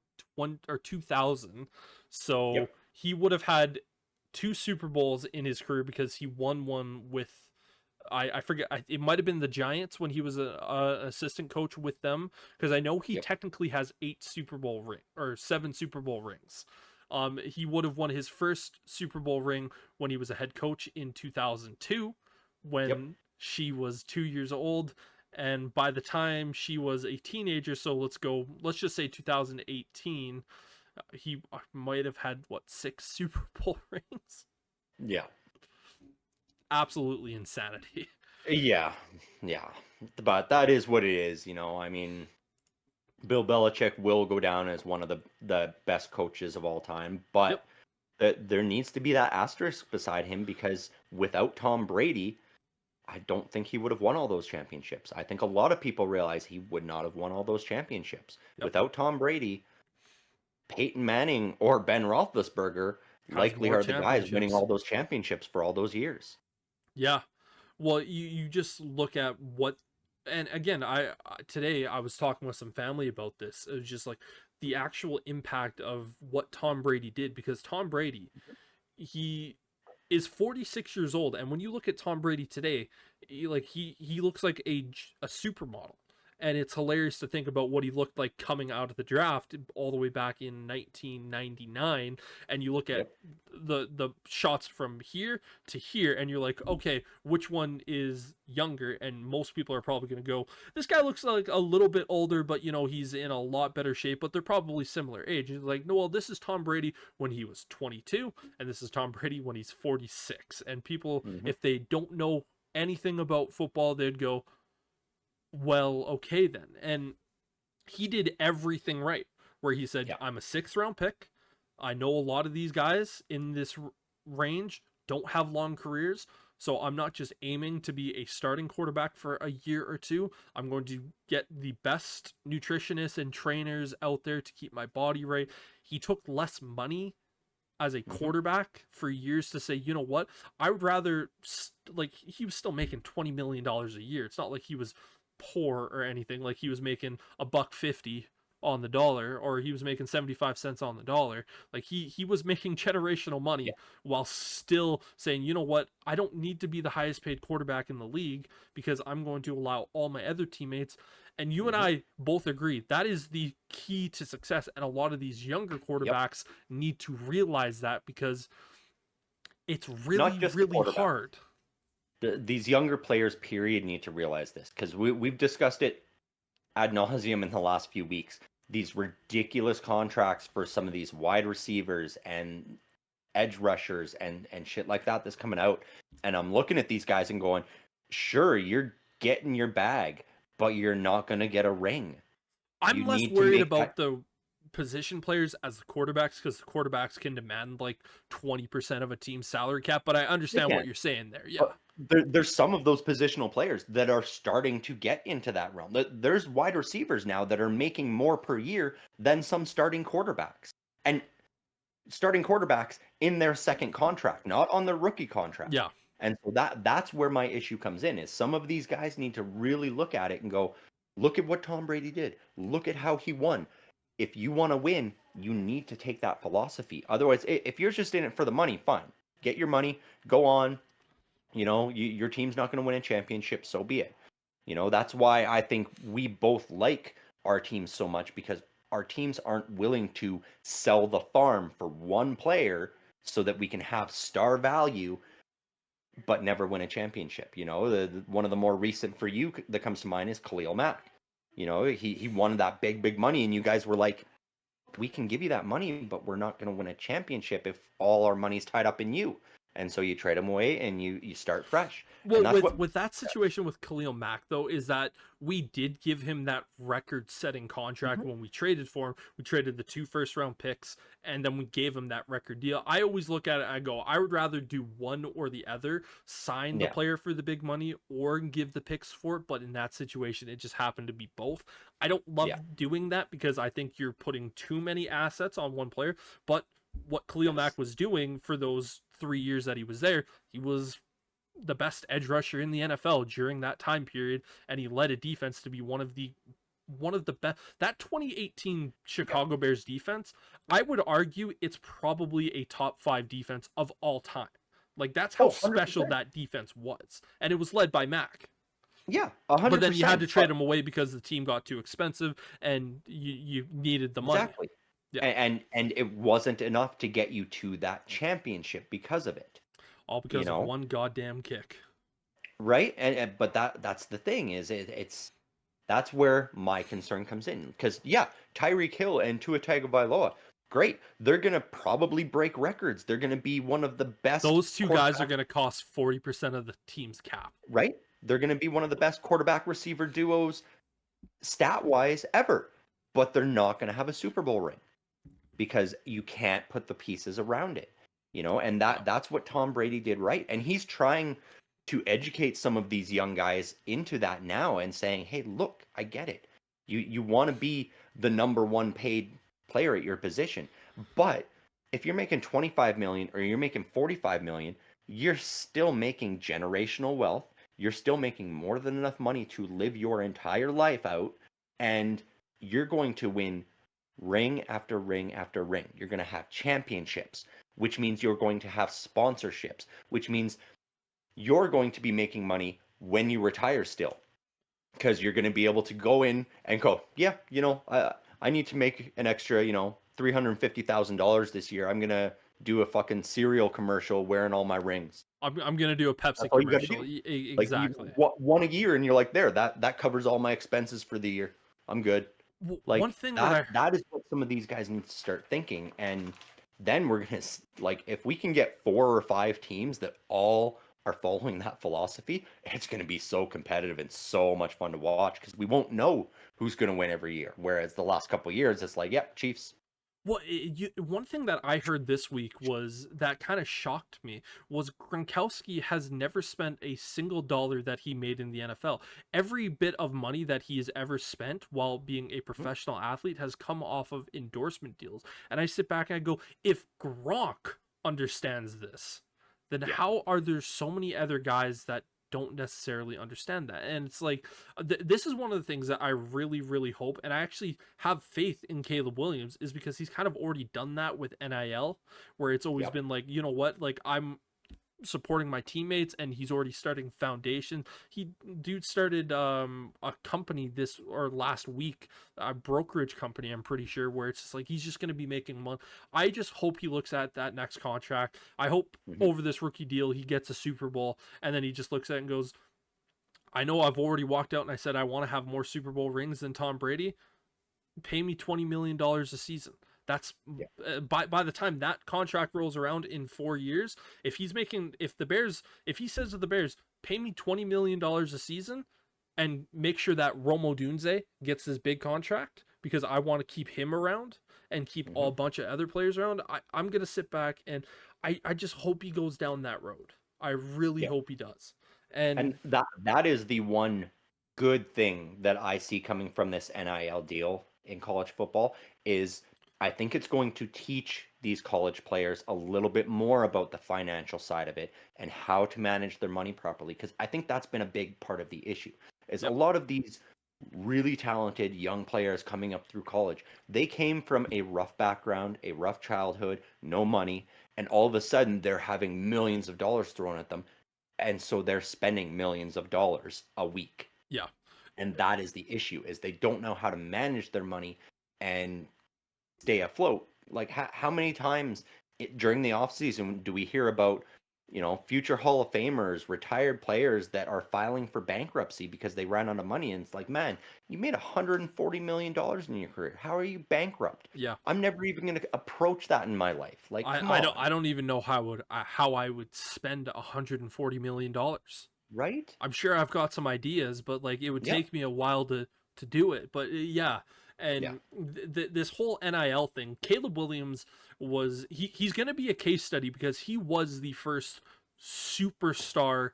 2000. So Yep. he would have had 2 Super Bowls in his career, because he won one with, I forget, it might have been the Giants when he was a assistant coach with them, because I know he Yep. technically has 8 Super Bowl or 7 Super Bowl rings. He would have won his first Super Bowl ring when he was a head coach in 2002, when Yep. she was 2 years old, and by the time she was a teenager, so let's just say 2018, he might have had, what, 6 Super Bowl rings. Yeah. Absolutely insanity. Yeah. But that is what it is, I mean, Bill Belichick will go down as one of the best coaches of all time, but there needs to be that asterisk beside him, because without Tom Brady, I don't think he would have won all those championships. I think a lot of people realize he would not have won all those championships. Yep. Without Tom Brady, Peyton Manning or Ben Roethlisberger likely more are the guys winning championships. all those championships for all those years. Yeah. Well, you just look at what, and again, today I was talking with some family about this. It was just like the actual impact of what Tom Brady did, because Tom Brady, he is 46 years old, and when you look at Tom Brady today, he looks like a supermodel. And it's hilarious to think about what he looked like coming out of the draft all the way back in 1999, and you look at Yep. the shots from here to here, and you're like, okay, which one is younger? And most people are probably going to go, this guy looks like a little bit older, but he's in a lot better shape, but they're probably similar age. It's like, no, well, this is Tom Brady when he was 22, and this is Tom Brady when he's 46. And people, Mhm. if they don't know anything about football, they'd go, well, okay then. And he did everything right, where he said, Yeah. I'm a 6th round pick. I know a lot of these guys in this range don't have long careers, so I'm not just aiming to be a starting quarterback for a year or 2. I'm going to get the best nutritionists and trainers out there to keep my body right. He took less money as a quarterback for years to say, you know what, I would rather, he was still making $20 million a year. It's not like he was poor or anything. Like, he was making $150 on the dollar, or he was making 75 cents on the dollar. Like he was making generational Yeah. money while still saying, you know what, I don't need to be the highest paid quarterback in the league because I'm going to allow all my other teammates. And you and Mhm. I both agree that is the key to success. And a lot of these younger Yep. quarterbacks need to realize that, because it's Not really, just the really quarterback. hard. These younger players, period, need to realize this because we've discussed it ad nauseum in the last few weeks. These ridiculous contracts for some of these wide receivers and edge rushers and shit like that that's coming out. And I'm looking at these guys and going, sure, you're getting your bag, but you're not going to get a ring. You I'm less need to worried make about that. the position players as the quarterbacks, because the quarterbacks can demand like 20% of a team's salary cap, but I They understand what can. you're saying there. Yeah. But there's some of those positional players that are starting to get into that realm. There's wide receivers now that are making more per year than some starting quarterbacks. And starting quarterbacks in their second contract, not on their rookie contract. Yeah. And so that's where my issue comes in is some of these guys need to really look at it and go, look at what Tom Brady did. Look at how he won. If you want to win, you need to take that philosophy. Otherwise, if you're just in it for the money, fine. Get your money, go on. Your team's not going to win a championship, so be it. That's why I think we both like our teams so much because our teams aren't willing to sell the farm for one player so that we can have star value but never win a championship. One of the more recent for you that comes to mind is Khalil Mack. He won that big money and you guys were like, we can give you that money, but we're not going to win a championship if all our money's tied up in you. And so you trade him away and you start fresh. Well, And that's with what that situation with Khalil Mack, though, is that we did give him that record-setting contract Mhm. when we traded for him. We traded the 2 first-round picks, and then we gave him that record deal. I always look at it and I go, I would rather do one or the other, sign the Yeah. player for the big money or give the picks for it. But in that situation, it just happened to be both. I don't love Yeah. doing that because I think you're putting too many assets on one player. But what Khalil Mack Yes. was doing for those 3 years that he was there, he was the best edge rusher in the NFL during that time period, and he led a defense to be one of the best. That 2018 Chicago Bears defense, I would argue it's probably a top 5 defense of all time. Like that's how Oh, special 100%. that defense was, and it was led by Mac. Yeah, But then you had to 100%. trade him away because the team got too expensive, and you needed the money. Exactly. Yeah, And it wasn't enough to get you to that championship because of it. all You because of know, one goddamn kick. right? And but that's the thing is that's where my concern comes in because yeah, Tyreek Hill and Tua Tagovailoa, great. They're gonna probably break records. They're gonna be one of the best Those two guys are quarterbacks, going to cost 40% of the team's cap. right? They're gonna be one of the best quarterback receiver duos stat wise ever. But they're not gonna have a Super Bowl ring because you can't put the pieces around it. And Yeah. that's what Tom Brady did right. And he's trying to educate some of these young guys into that now and saying, "Hey, look, I get it. You want to be the number one paid player at your position. But if you're making 25 million or you're making 45 million, you're still making generational wealth. You're still making more than enough money to live your entire life out and you're going to win ring after ring after ring. You're going to have championships, which means you're going to have sponsorships, which means you're going to be making money when you retire still because you're going to be able to go in and go, yeah, I need to make an extra, $350,000 this year. I'm going to do a fucking cereal commercial wearing all my rings. I'm going to do a That's Pepsi all you got to commercial. do. Like you Exactly. one a year and you're like, there, that covers all my expenses for the year. I'm good. One Like thing that that is what some of these guys need to start thinking. And then we're gonna like if we can get 4 or 5 teams that all are following that philosophy, it's gonna be so competitive and so much fun to watch because we won't know who's gonna win every year. Whereas the last couple of years, it's like, yep, Chiefs. one thing that I heard this week was that kind of shocked me was Gronkowski has never spent a single dollar that he made in the NFL. Every bit of money that he has ever spent while being a Mhm. professional athlete has come off of endorsement deals. And I sit back and I go, if Gronk understands this, then Yeah. how are there so many other guys that don't necessarily understand that. And it's like, this is one of the things that I really, really hope, and I actually have faith in Caleb Williams, is because he's kind of already done that with NIL, where it's always Yep. been like, you know what, like I'm supporting my teammates, and he's already starting foundation. Dude started a company this or last week, a brokerage company, I'm pretty sure, where it's just like he's just going to be making money. I just hope he looks at that next contract. I hope over this rookie deal he gets a Super Bowl, and then he just looks at it and goes, I know I've already walked out and I said I want to have more Super Bowl rings than Tom Brady. Pay me $20 million a season. That's by the time that contract rolls around in 4 years, if he says to the Bears, pay me $20 million a season and make sure that Romo Dunze gets this big contract because I want to keep him around and keep a bunch of other players around, I'm going to sit back and I just hope he goes down that road. I really hope he does. And that is the one good thing that I see coming from this NIL deal in college football is I think it's going to teach these college players a little bit more about the financial side of it and how to manage their money properly. Because I think that's been a big part of the issue is a lot of these really talented young players coming up through college. They came from a rough background, a rough childhood, no money, and all of a sudden they're having millions of dollars thrown at them. And so they're spending millions of dollars a week. Yeah. And that is the issue is they don't know how to manage their money and stay afloat. Like how many times during the off season do we hear about, future Hall of Famers, retired players that are filing for bankruptcy because they ran out of money? And it's like, man, you made $140 million in your career. How are you bankrupt? Yeah. I'm never even going to approach that in my life. Like, come on. I don't even know how I would spend $140 million. Right? I'm sure I've got some ideas, but like it would take me a while to do it. But yeah, and this whole NIL thing, Caleb Williams he's going to be a case study because he was the first superstar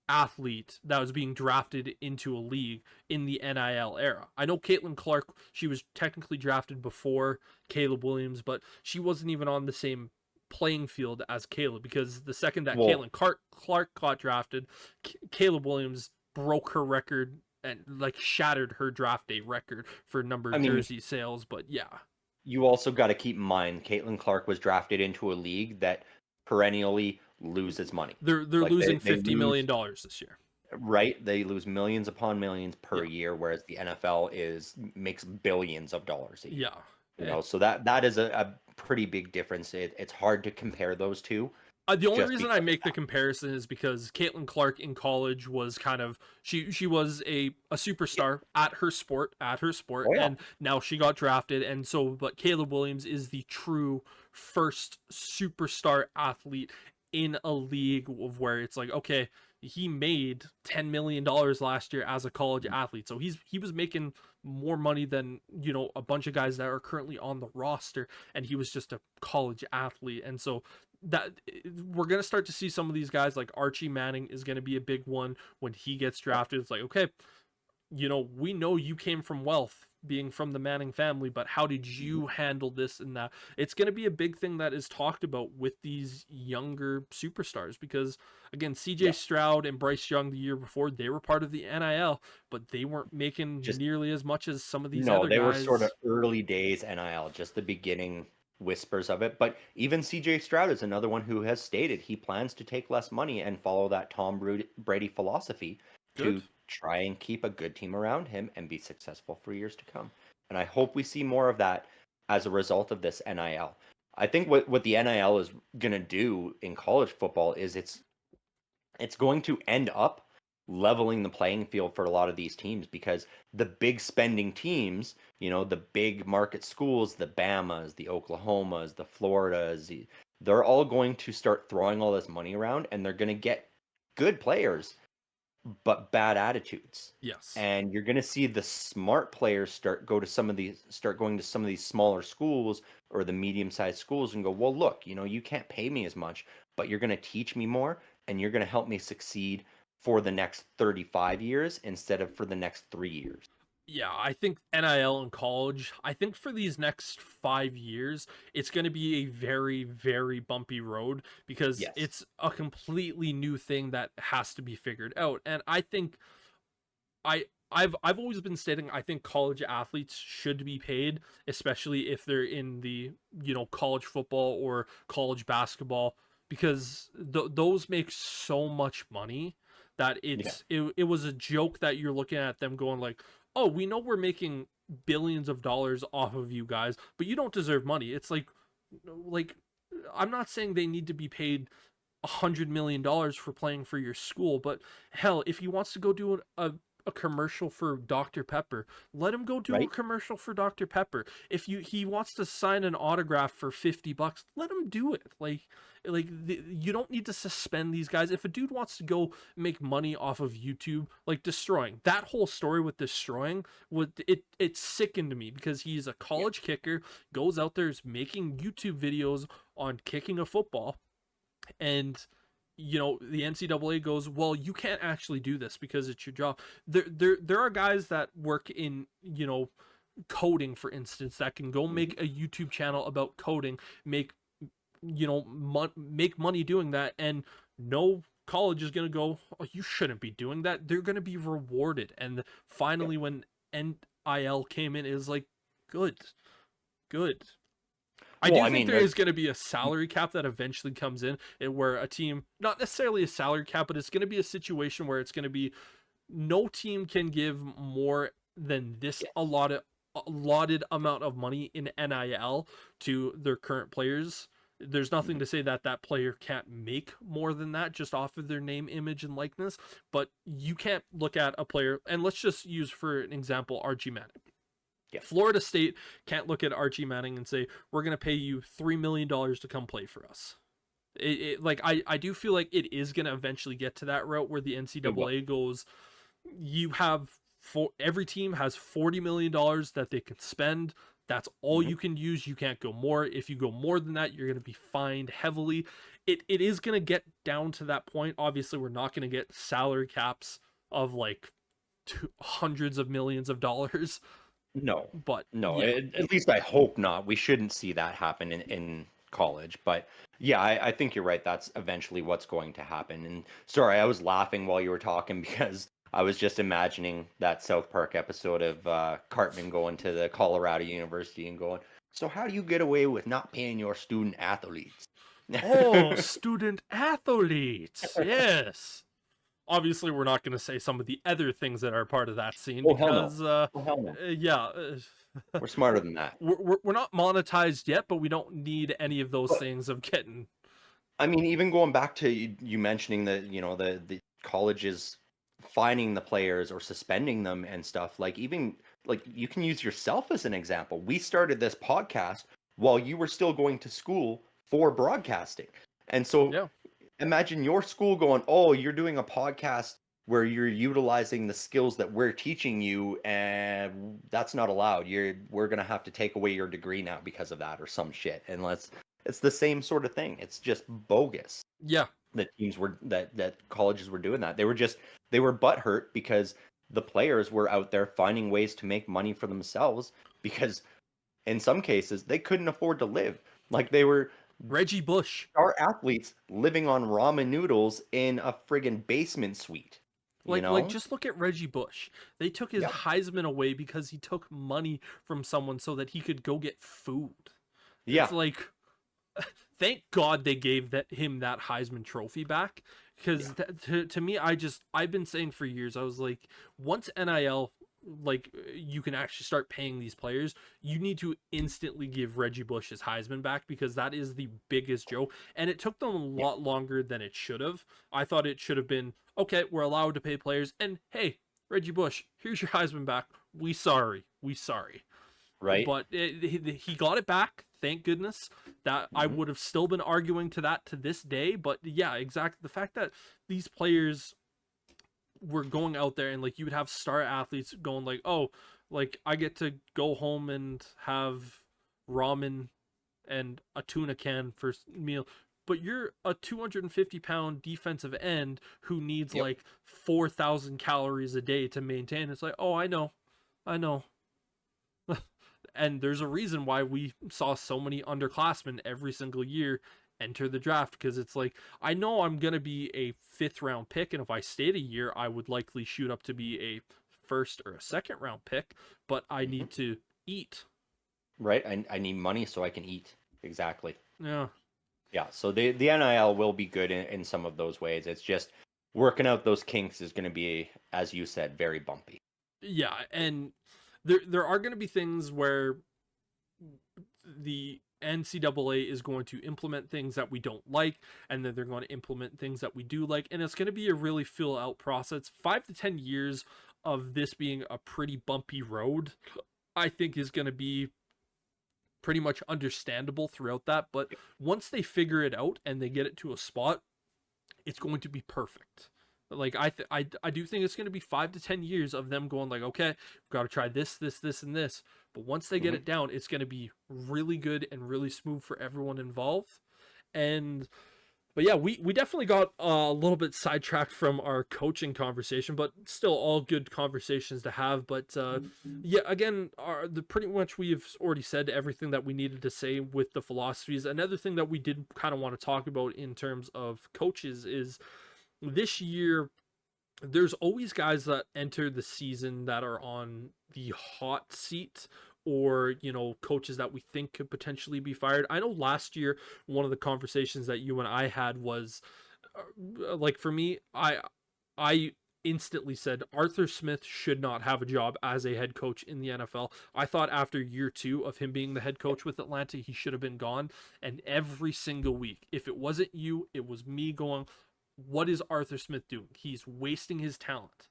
athlete that was being drafted into a league in the NIL era. I know Caitlin Clark, she was technically drafted before Caleb Williams, but she wasn't even on the same playing field as Caleb because the second that Caitlin Clark got drafted, Caleb Williams broke her record and like shattered her draft day record for number of jersey sales. But yeah, you also got to keep in mind Caitlin Clark was drafted into a league that perennially loses money. They're losing $50 million this year. Right? They lose millions upon millions per year, whereas the NFL makes billions of dollars a year. Yeah. So that is a pretty big difference. It's hard to compare those two. The only reason I make the comparison is because Caitlin Clark in college was kind of she was a superstar at her sport, and now she got drafted, and so but Caleb Williams is the true first superstar athlete in a league of where it's like, okay, he made $10 million last year as a college athlete, so he was making more money than a bunch of guys that are currently on the roster, and he was just a college athlete, and so that we're going to start to see some of these guys like Archie Manning is going to be a big one when he gets drafted. It's like, okay, we know you came from wealth being from the Manning family, but how did you handle this and that? It's going to be a big thing that is talked about with these younger superstars because again, CJ Stroud and Bryce Young the year before, they were part of the NIL, but they weren't making nearly as much as some of these other guys. No, they were sort of early days NIL, just the beginning whispers of it. But even CJ Stroud is another one who has stated he plans to take less money and follow that Tom Brady philosophy to try and keep a good team around him and be successful for years to come. And I hope we see more of that as a result of this NIL. I think what the NIL is going to do in college football is it's going to end up leveling the playing field for a lot of these teams because the big spending teams, the big market schools, the Bamas, the Oklahomas, the Floridas, they're all going to start throwing all this money around and they're going to get good players, but bad attitudes. Yes. And you're going to see the smart players start going to some of these smaller schools or the medium-sized schools and go, well, look, you can't pay me as much, but you're going to teach me more and you're going to help me succeed for the next 35 years instead of for the next 3 years. Yeah, I think NIL in college, I think for these next 5 years, it's going to be a very, very bumpy road because Yes. it's a completely new thing that has to be figured out. And I think I've always been stating I think college athletes should be paid, especially if they're in the, college football or college basketball, because those make so much money that Yeah. it was a joke that you're looking at them going like, "Oh, we know we're making billions of dollars off of you guys, but you don't deserve money." It's like I'm not saying they need to be paid $100 million for playing for your school, but hell, if he wants to go do a commercial for Dr. Pepper, let him go do a Right. commercial for Dr. Pepper. If he wants to sign an autograph for $50, let him do it. You don't need to suspend these guys. If a dude wants to go make money off of YouTube, like destroying that whole story with destroying, it sickened me because he's a Yeah. college kicker, goes out there is making YouTube videos on kicking a football, and the NCAA goes, well, you can't actually do this because it's your job. There are guys that work in coding, for instance, that can go make a YouTube channel about coding, make make money doing that, and no college is going to go, oh, you shouldn't be doing that. They're going to be rewarded. And finally, when NIL came in, it was like, good, good. I Well, do I think mean, there is going to be a salary cap that eventually comes in, and where a team, not necessarily a salary cap, but it's going to be a situation where it's going to be no team can give more than this yes. allotted amount of money in NIL to their current players. There's nothing to say that that player can't make more than that just off of their name, image, and likeness, but you can't look at a player, and let's just use for an example Archie Manning. Yeah. Florida State can't look at Archie Manning and say, we're going to pay you $3 million to come play for us. I do feel like it is going to eventually get to that route where the NCAA goes, you have, every team has $40 million that they can spend. That's all you can use. You can't go more. If you go more than that, you're going to be fined heavily. It is going to get down to that point. Obviously, we're not going to get salary caps of like hundreds of millions of dollars. No, But no. yeah, At least I hope not. We shouldn't see that happen in college. But yeah, I think you're right. That's eventually what's going to happen. And sorry, I was laughing while you were talking because I was just imagining that South Park episode of Cartman going to the Colorado University and going, "So how do you get away with not paying your student athletes?" oh, student athletes, yes. Obviously, we're not going to say some of the other things that are part of that scene Oh hell no! because, Oh hell no! yeah, We're smarter than that. we're not monetized yet, but we don't need any of those But things of getting. I mean, even going back to you mentioning that, the colleges fining the players or suspending them and stuff, like even like you can use yourself as an example. We started this podcast while you were still going to school for broadcasting. And so Yeah, imagine your school going, "Oh, you're doing a podcast where you're utilizing the skills that we're teaching you, and that's not allowed. We're gonna have to take away your degree now because of that or some shit." And it's the same sort of thing. It's just bogus yeah, that teams were that colleges were doing that. They were butthurt because the players were out there finding ways to make money for themselves because in some cases they couldn't afford to live. Like they were Reggie Bush. our athletes living on ramen noodles in a friggin' basement suite, you Like know? just look at Reggie Bush. They took his Yeah. Heisman away because he took money from someone so that he could go get food. It's Yeah. like, thank God they gave him that Heisman trophy back, because to me, I've been saying for years, I was like, once NIL, like, you can actually start paying these players, you need to instantly give Reggie Bush his Heisman back, because that is the biggest joke, and it took them a Yeah. lot longer than it should have. I thought it should have been, okay, we're allowed to pay players, and hey, Reggie Bush, here's your Heisman back. We sorry. Right? But he got it back, thank goodness. That I Mhm. would have still been arguing to that to this day. But yeah, exactly. The fact that these players were going out there and like you would have star athletes going like, oh, like I get to go home and have ramen and a tuna can for meal. But you're a 250-pound defensive end who needs Yep. like 4,000 calories a day to maintain. It's like, oh, I know. I know. And there's a reason why we saw so many underclassmen every single year enter the draft, because it's like, I know I'm going to be a 5th round pick, and if I stayed a year I would likely shoot up to be a first or a 2nd round pick, but I Hmm. need to eat. Right? I need money so I can eat. Exactly. Yeah. Yeah. So the NIL will be good in some of those ways. It's just working out those kinks is going to be, as you said, very bumpy. Yeah, and there are going to be things where the NCAA is going to implement things that we don't like, and then they're going to implement things that we do like, and it's going to be a really fill out process. 5 to 10 years of this being a pretty bumpy road, I think, is going to be pretty much understandable throughout that. But once they figure it out and they get it to a spot, it's going to be perfect. Like I do think it's going to be 5 to 10 years of them going like, okay, we've got to try this, and this. But once they get Hmm. it down, it's going to be really good and really smooth for everyone involved. And but yeah, we definitely got a little bit sidetracked from our coaching conversation, but still all good conversations to have. But yeah, again, the pretty much we've already said everything that we needed to say with the philosophies. Another thing that we did kind of want to talk about in terms of coaches is this year there's always guys that enter the season that are on the hot seat, or coaches that we think could potentially be fired. I know last year one of the conversations that you and I had was like, for me, I instantly said Arthur Smith should not have a job as a head coach in the NFL. I thought after year 2 of him being the head coach with Atlanta, he should have been gone. And every single week, if it wasn't you, it was me going, what is Arthur Smith doing? He's wasting his talent.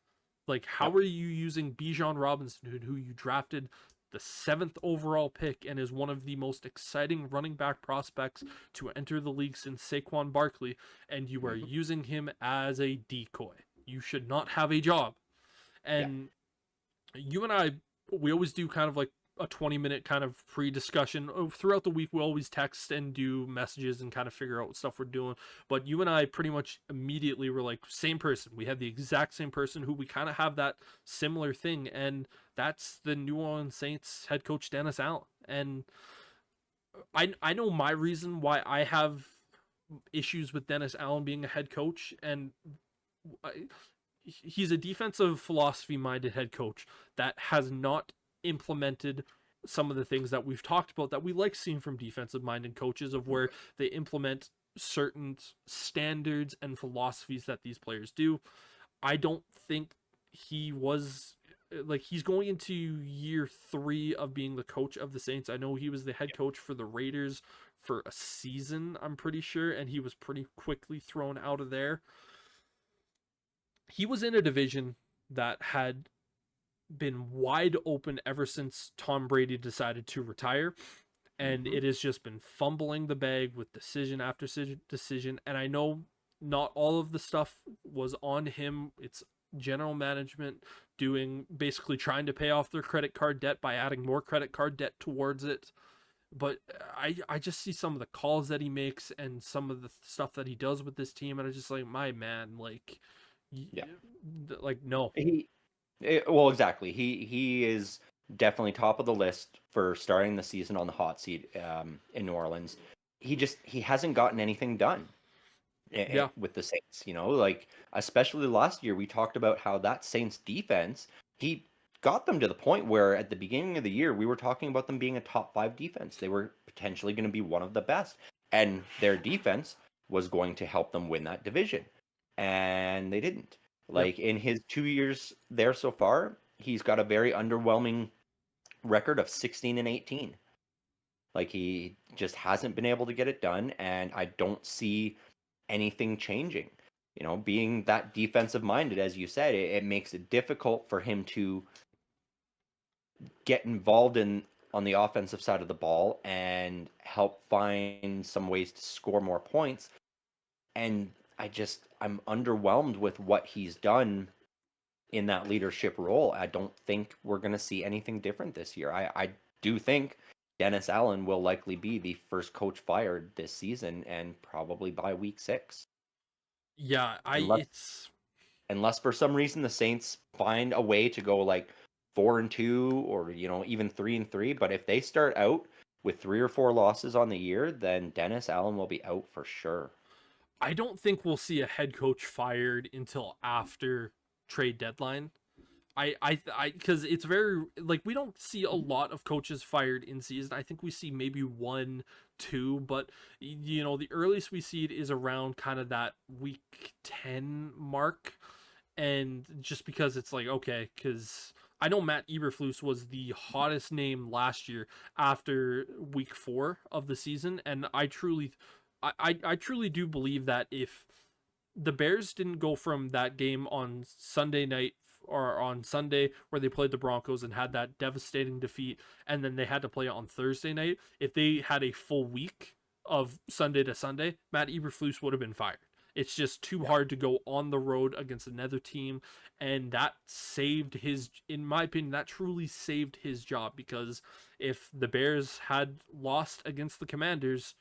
Like, how Yep. are you using Bijan Robinson, who you drafted the 7th overall pick and is one of the most exciting running back prospects to enter the league since Saquon Barkley, and you are Hmm. using him as a decoy? You should not have a job. Yeah. And you and I, we always do kind of like a 20-minute kind of pre-discussion throughout the week. We always text and do messages and kind of figure out what stuff we're doing. But you and I pretty much immediately were like, same person. We had the exact same person who we kind of have that similar thing, and that's the New Orleans Saints head coach Dennis Allen. And I know my reason why I have issues with Dennis Allen being a head coach, and I, he's a defensive philosophy minded head coach that has not implemented some of the things that we've talked about that we like seeing from defensive minded coaches, of where they implement certain standards and philosophies that these players do. I don't think he was, like, he's going into year 3 of being the coach of the Saints. I know he was the head coach for the Raiders for a season, I'm pretty sure, and he was pretty quickly thrown out of there. He was in a division that had been wide open ever since Tom Brady decided to retire, and Hmm. it has just been fumbling the bag with decision after decision. And I know not all of the stuff was on him. It's general management doing, basically trying to pay off their credit card debt by adding more credit card debt towards it. But I just see some of the calls that he makes and some of the stuff that he does with this team, and I just like, my man, like, Yeah. like, no. Well, exactly. He is definitely top of the list for starting the season on the hot seat in New Orleans. He hasn't gotten anything done Yeah. with the Saints. Like especially last year, we talked about how that Saints defense, he got them to the point where at the beginning of the year we were talking about them being a top 5 defense. They were potentially going to be one of the best, and their defense was going to help them win that division, and they didn't. Yep. Like in his 2 years there so far, he's got a very underwhelming record of 16-18. Like he just hasn't been able to get it done, and I don't see anything changing. Being that defensive minded, as you said, it makes it difficult for him to get involved in on the offensive side of the ball and help find some ways to score more points. And I'm underwhelmed with what he's done in that leadership role. I don't think we're going to see anything different this year. I do think Dennis Allen will likely be the first coach fired this season, and probably by week 6. Yeah, Unless it's unless for some reason the Saints find a way to go like 4-2 or even 3-3. But if they start out with 3 or 4 losses on the year, then Dennis Allen will be out for sure. I don't think we'll see a head coach fired until after trade deadline. Because it's very like we don't see a lot of coaches fired in season. I think we see maybe 1, 2, but the earliest we see it is around kind of that week 10 mark, and just because it's like okay, because I know Matt Eberflus was the hottest name last year after week 4 of the season, and I truly do believe that if the Bears didn't go from that game on Sunday night or on Sunday where they played the Broncos and had that devastating defeat, and then they had to play it on Thursday night, if they had a full week of Sunday to Sunday, Matt Eberflus would have been fired. It's just too hard to go on the road against another team, and that saved his, in my opinion, that truly saved his job, because if the Bears had lost against the Commanders,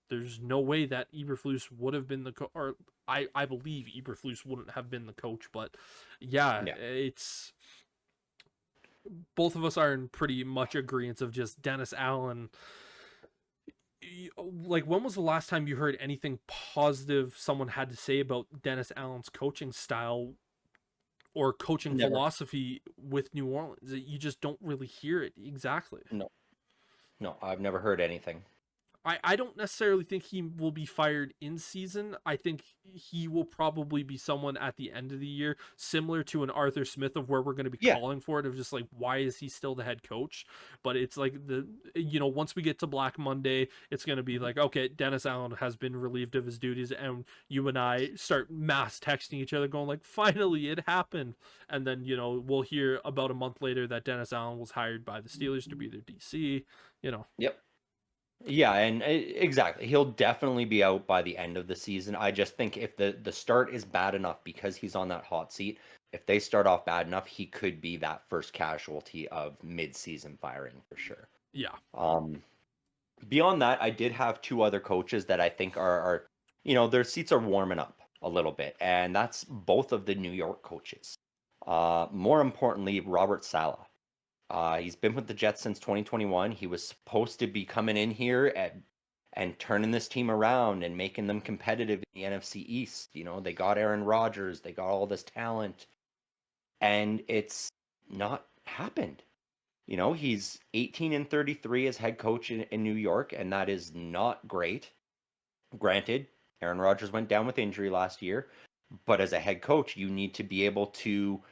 there's no way that Eberflus would have been or I believe Eberflus wouldn't have been the coach. But yeah, it's both of us are in pretty much agreement of just Dennis Allen. Like, when was the last time you heard anything positive someone had to say about Dennis Allen's coaching style or coaching Never. philosophy with New Orleans? You just don't really hear it exactly. No, I've never heard anything. I don't necessarily think he will be fired in season. I think he will probably be someone at the end of the year, similar to an Arthur Smith, of where we're going to be calling for it, of just like, why is he still the head coach? But it's like once we get to Black Monday, it's going to be like, okay, Dennis Allen has been relieved of his duties, and you and I start mass texting each other going like, finally, it happened. And then, we'll hear about a month later that Dennis Allen was hired by the Steelers to be their DC, Yep. Yeah, and exactly. He'll definitely be out by the end of the season. I just think if the start is bad enough, because he's on that hot seat, if they start off bad enough, he could be that first casualty of mid-season firing for sure. Yeah. Beyond that, I did have 2 other coaches that I think are their seats are warming up a little bit, and that's both of the New York coaches. More importantly, Robert Saleh. He's been with the Jets since 2021. He was supposed to be coming in here and turning this team around and making them competitive in the NFC East. They got Aaron Rodgers, they got all this talent, and it's not happened. He's 18-33 as head coach in New York, and that is not great. Granted, Aaron Rodgers went down with injury last year, but as a head coach, you need to be able to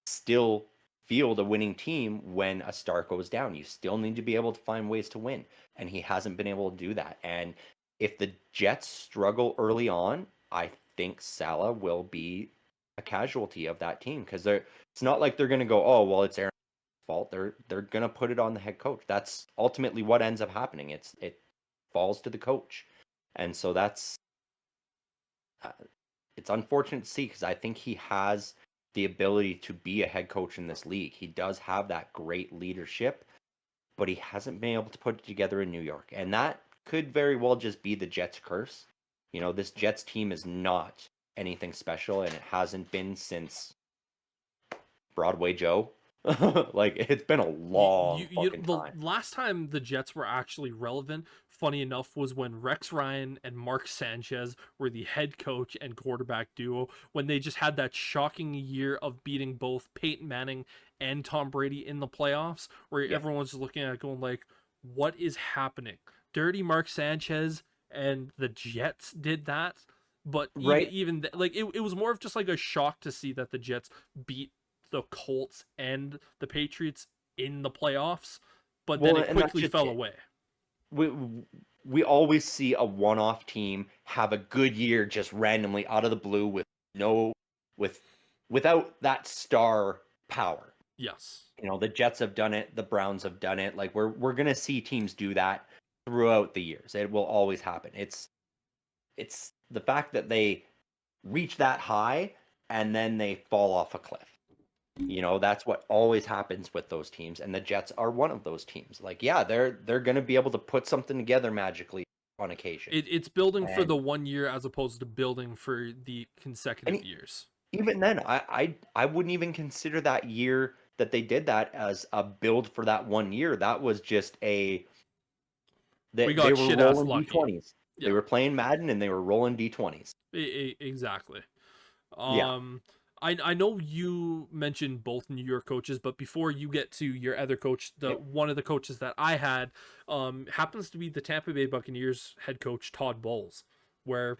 still field a winning team when a star goes down. You still need to be able to find ways to win, and he hasn't been able to do that. And if the Jets struggle early on, I think Saleh will be a casualty of that team, because it's not like they're going to go, oh well, it's Aaron's fault. They're going to put it on the head coach. That's ultimately what ends up happening. It falls to the coach, and so that's it's unfortunate to see, because I think he has the ability to be a head coach in this league. He does have that great leadership, but he hasn't been able to put it together in New York. And that could very well just be the Jets' curse. This Jets team is not anything special, and it hasn't been since Broadway Joe. Like, it's been a long fucking time. The last time the Jets were actually relevant, funny enough, was when Rex Ryan and Mark Sanchez were the head coach and quarterback duo, when they just had that shocking year of beating both Peyton Manning and Tom Brady in the playoffs, where everyone's looking at it going like, what is happening? Dirty Mark Sanchez and the Jets did that. But even like it was more of just like a shock to see that the Jets beat the Colts and the Patriots in the playoffs, but then it quickly fell away. We always see a one-off team have a good year just randomly out of the blue without that star power. Yes. The Jets have done it, the Browns have done it. Like, we're going to see teams do that throughout the years. It will always happen. It's the fact that they reach that high and then they fall off a cliff. That's what always happens with those teams, and the Jets are one of those teams. Like, yeah, they're going to be able to put something together magically on occasion. It's building for the 1 year as opposed to building for the consecutive years. Even then, I wouldn't even consider that year that they did that as a build for that 1 year. That was just We they got were shit ass rolling lucky. D20s. Yeah. They were playing Madden and they were rolling D20s. Exactly. Yeah. I know you mentioned both New York coaches, but before you get to your other coach, Yep. one of the coaches that I had happens to be the Tampa Bay Buccaneers head coach Todd Bowles, where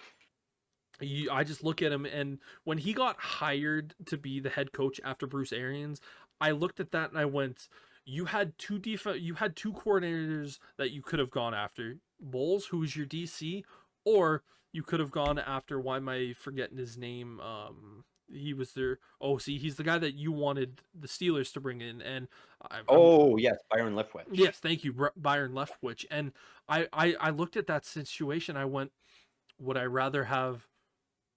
I just look at him, and when he got hired to be the head coach after Bruce Arians, I looked at that and I went, you had two coordinators that you could have gone after. Bowles, who was your DC, or you could have gone after, why am I forgetting his name? He was their OC. He's the guy that you wanted the Steelers to bring in, and Oh, yes, Byron Leftwich. yes, thank you, Byron Leftwich. And I looked at that situation. I went, would I rather have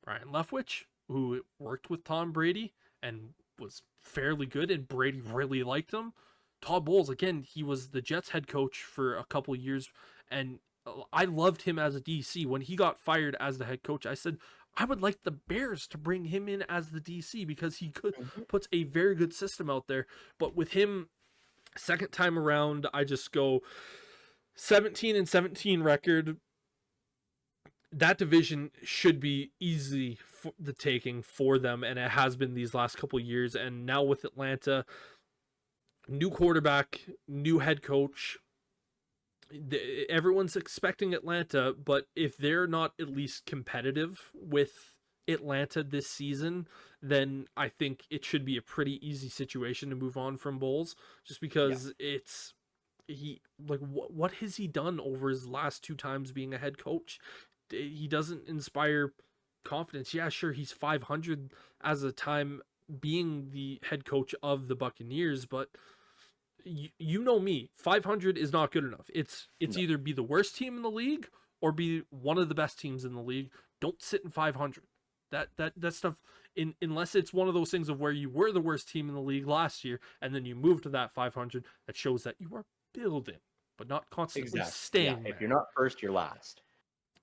Brian Leftwich, who worked with Tom Brady and was fairly good, and Brady really liked him? Todd Bowles, again, he was the Jets head coach for a couple years, and I loved him as a DC. When he got fired as the head coach, I said, I would like the Bears to bring him in as the DC because he puts a very good system out there. But with him, second time around, I just go 17-17 record. That division should be easy for the taking for them, and it has been these last couple of years. And now with Atlanta, new quarterback, new head coach, everyone's expecting Atlanta, but if they're not at least competitive with Atlanta this season, then I think it should be a pretty easy situation to move on from Bowles, just because what has he done over his last two times being a head coach? He doesn't inspire confidence. Yeah, sure, he's 500 as a time being the head coach of the Buccaneers, but you know me, 500 is not good enough. It's No. either be the worst team in the league or be one of the best teams in the league. Don't sit in 500. That stuff, unless it's one of those things of where you were the worst team in the league last year and then you moved to that 500, that shows that you are building, but not constantly staying there. If you're not first, you're last.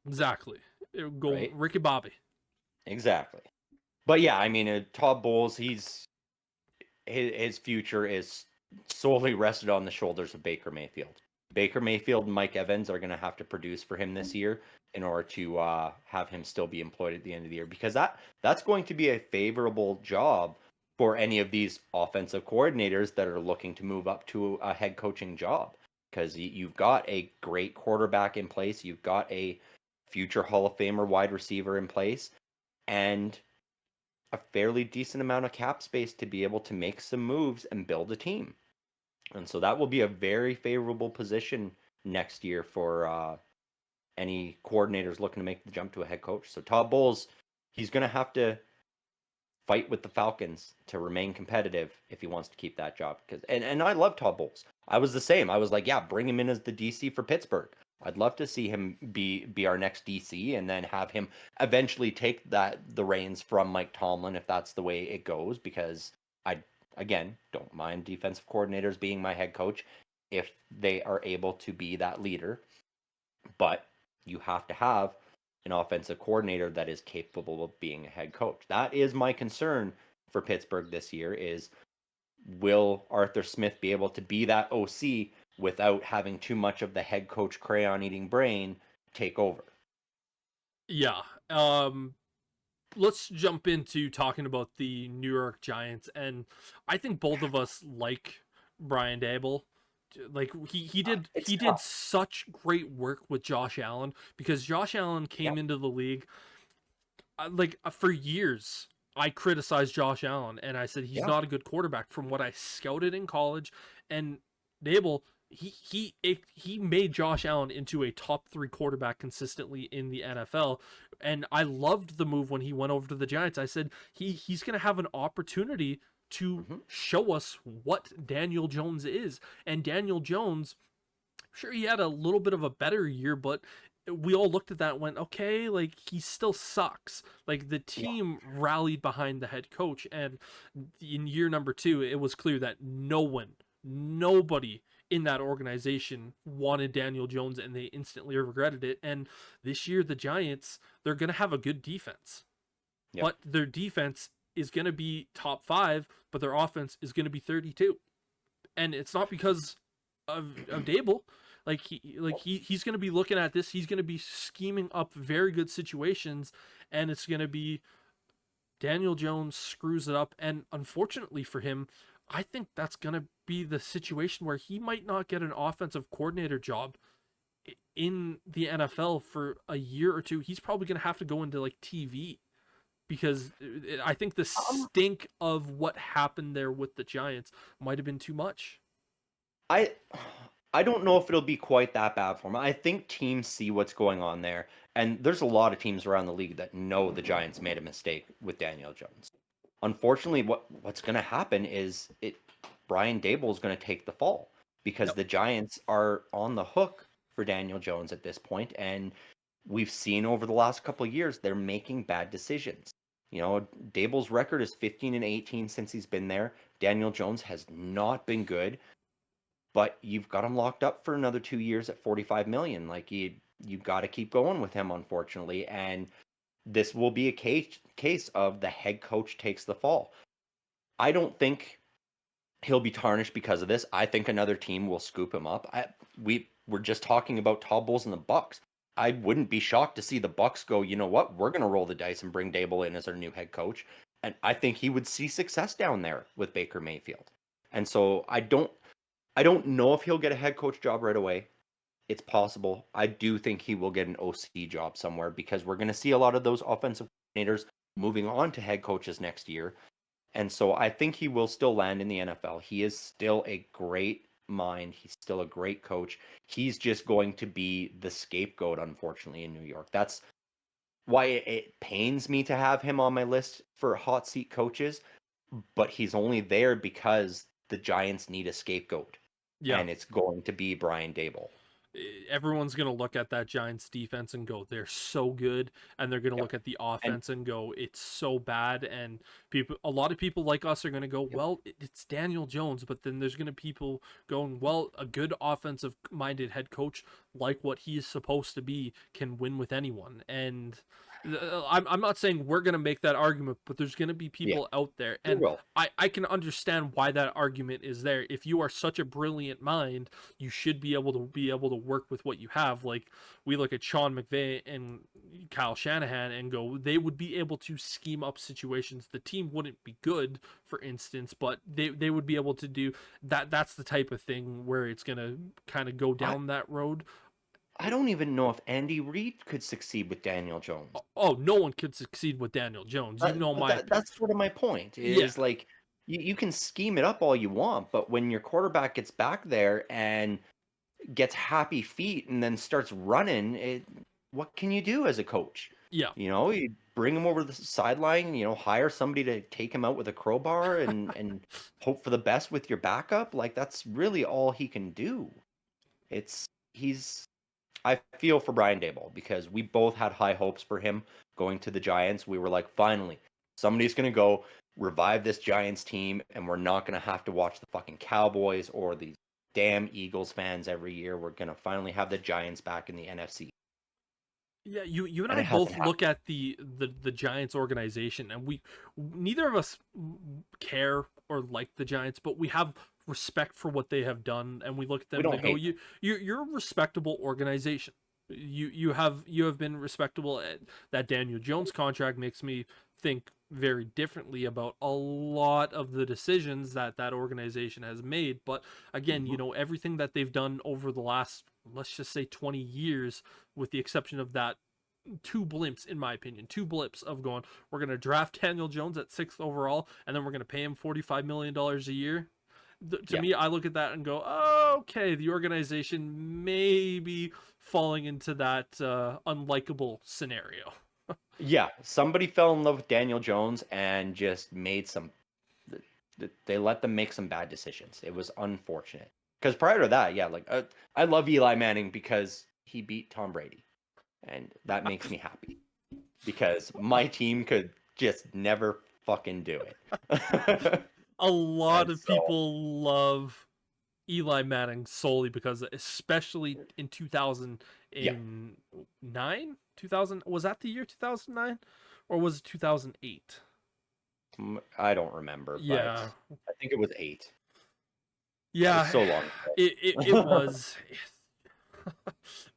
Exactly. Go Right? Ricky Bobby. Exactly. But yeah, I mean, Todd Bowles, his future is solely rested on the shoulders of Baker Mayfield. Baker Mayfield and Mike Evans are going to have to produce for him this year in order to have him still be employed at the end of the year, because that's going to be a favorable job for any of these offensive coordinators that are looking to move up to a head coaching job, because you've got a great quarterback in place, you've got a future Hall of Famer wide receiver in place, and a fairly decent amount of cap space to be able to make some moves and build a team. And so that will be a very favorable position next year for any coordinators looking to make the jump to a head coach. So Todd Bowles, he's going to have to fight with the Falcons to remain competitive if he wants to keep that job. And I love Todd Bowles. I was the same. I was like, yeah, bring him in as the DC for Pittsburgh. I'd love to see him be our next DC, and then have him eventually take the reins from Mike Tomlin if that's the way it goes, because I, again, don't mind defensive coordinators being my head coach if they are able to be that leader. But you have to have an offensive coordinator that is capable of being a head coach. That is my concern for Pittsburgh this year, is will Arthur Smith be able to be that OC without having too much of the head coach crayon eating brain take over? Yeah. Let's jump into talking about the New York Giants, and I think both of us like Brian Daboll. Like he did such great work with Josh Allen, because Josh Allen came into the league for years. I criticized Josh Allen and I said he's not a good quarterback from what I scouted in college, and Daboll, he made Josh Allen into a top 3 quarterback consistently in the NFL. And I loved the move when he went over to the Giants. I said he's going to have an opportunity to show us what Daniel Jones is. And Daniel Jones, sure, he had a little bit of a better year, but we all looked at that and went, okay, like, he still sucks. Like, the team rallied behind the head coach, and in year number 2, it was clear that nobody in that organization wanted Daniel Jones, and they instantly regretted it. And this year, the Giants, they're going to have a good defense. But their defense is going to be top 5, but their offense is going to be 32. And it's not because of Dable. He's going to be looking at this. He's going to be scheming up very good situations, and it's going to be Daniel Jones screws it up. And unfortunately for him, I think that's going to be the situation where he might not get an offensive coordinator job in the NFL for a year or two. He's probably going to have to go into like TV, because I think the stink of what happened there with the Giants might have been too much. I don't know if it'll be quite that bad for him. I think teams see what's going on there, and there's a lot of teams around the league that know the Giants made a mistake with Daniel Jones. Unfortunately, what's going to happen is Brian Dable is going to take the fall, because the Giants are on the hook for Daniel Jones at this point, and we've seen over the last couple of years they're making bad decisions. You know, Dable's record is 15-18 since he's been there. Daniel Jones has not been good, but you've got him locked up for another 2 years at $45 million. Like, you've got to keep going with him, unfortunately, and this will be a case of the head coach takes the fall. I don't think he'll be tarnished because of this. I think another team will scoop him up. We're just talking about Todd Bowles and the Bucks. I wouldn't be shocked to see the Bucks go, you know what, we're going to roll the dice and bring Dable in as our new head coach. And I think he would see success down there with Baker Mayfield. And so I don't know if he'll get a head coach job right away. It's possible. I do think he will get an OC job somewhere, because we're going to see a lot of those offensive coordinators moving on to head coaches next year. And so I think he will still land in the NFL. He is still a great mind. He's still a great coach. He's just going to be the scapegoat, unfortunately, in New York. That's why it pains me to have him on my list for hot seat coaches, but he's only there because the Giants need a scapegoat. Yeah. And it's going to be Brian Dable. Everyone's going to look at that Giants defense and go, they're so good. And they're going to look at the offense and go, it's so bad. And a lot of people like us are going to go, well, it's Daniel Jones. But then there's going to be people going, well, a good offensive minded head coach, like what he's supposed to be, can win with anyone. And I'm not saying we're going to make that argument, but there's going to be people out there. And I can understand why that argument is there. If you are such a brilliant mind, you should be able to work with what you have. Like, we look at Sean McVay and Kyle Shanahan and go, they would be able to scheme up situations. The team wouldn't be good, for instance, but they would be able to do that. That's the type of thing where it's going to kind of go down that road. I don't even know if Andy Reid could succeed with Daniel Jones. Oh, no one could succeed with Daniel Jones. That's sort of my point. Is like, you can scheme it up all you want, but when your quarterback gets back there and gets happy feet and then starts running, what can you do as a coach? Yeah. You know, you bring him over the sideline, hire somebody to take him out with a crowbar and hope for the best with your backup. Like, that's really all he can do. I feel for Brian Dable, because we both had high hopes for him going to the Giants. We were like, finally, somebody's going to go revive this Giants team, and we're not going to have to watch the fucking Cowboys or these damn Eagles fans every year. We're going to finally have the Giants back in the NFC. Yeah, you and I both look at the Giants organization, and neither of us care or like the Giants, but we have respect for what they have done, and we look at them and go, you're a respectable organization. You have been respectable. That Daniel Jones contract makes me think very differently about a lot of the decisions that organization has made. But again, everything that they've done over the last, let's just say, 20 years, with the exception of that two blips of going, we're going to draft Daniel Jones at 6th overall, and then we're going to pay him $45 million a year. To me, I look at that and go, oh, okay, the organization may be falling into that unlikable scenario. Yeah, somebody fell in love with Daniel Jones and just made they let them make some bad decisions. It was unfortunate. Because prior to that, I love Eli Manning because he beat Tom Brady. And that makes me happy. Because my team could just never fucking do it. A lot of people love Eli Manning solely because, especially in 2009, was that the year 2009, or was it 2008? I don't remember, Yeah. but I think it was 8. It was Yeah, so long it ago. was.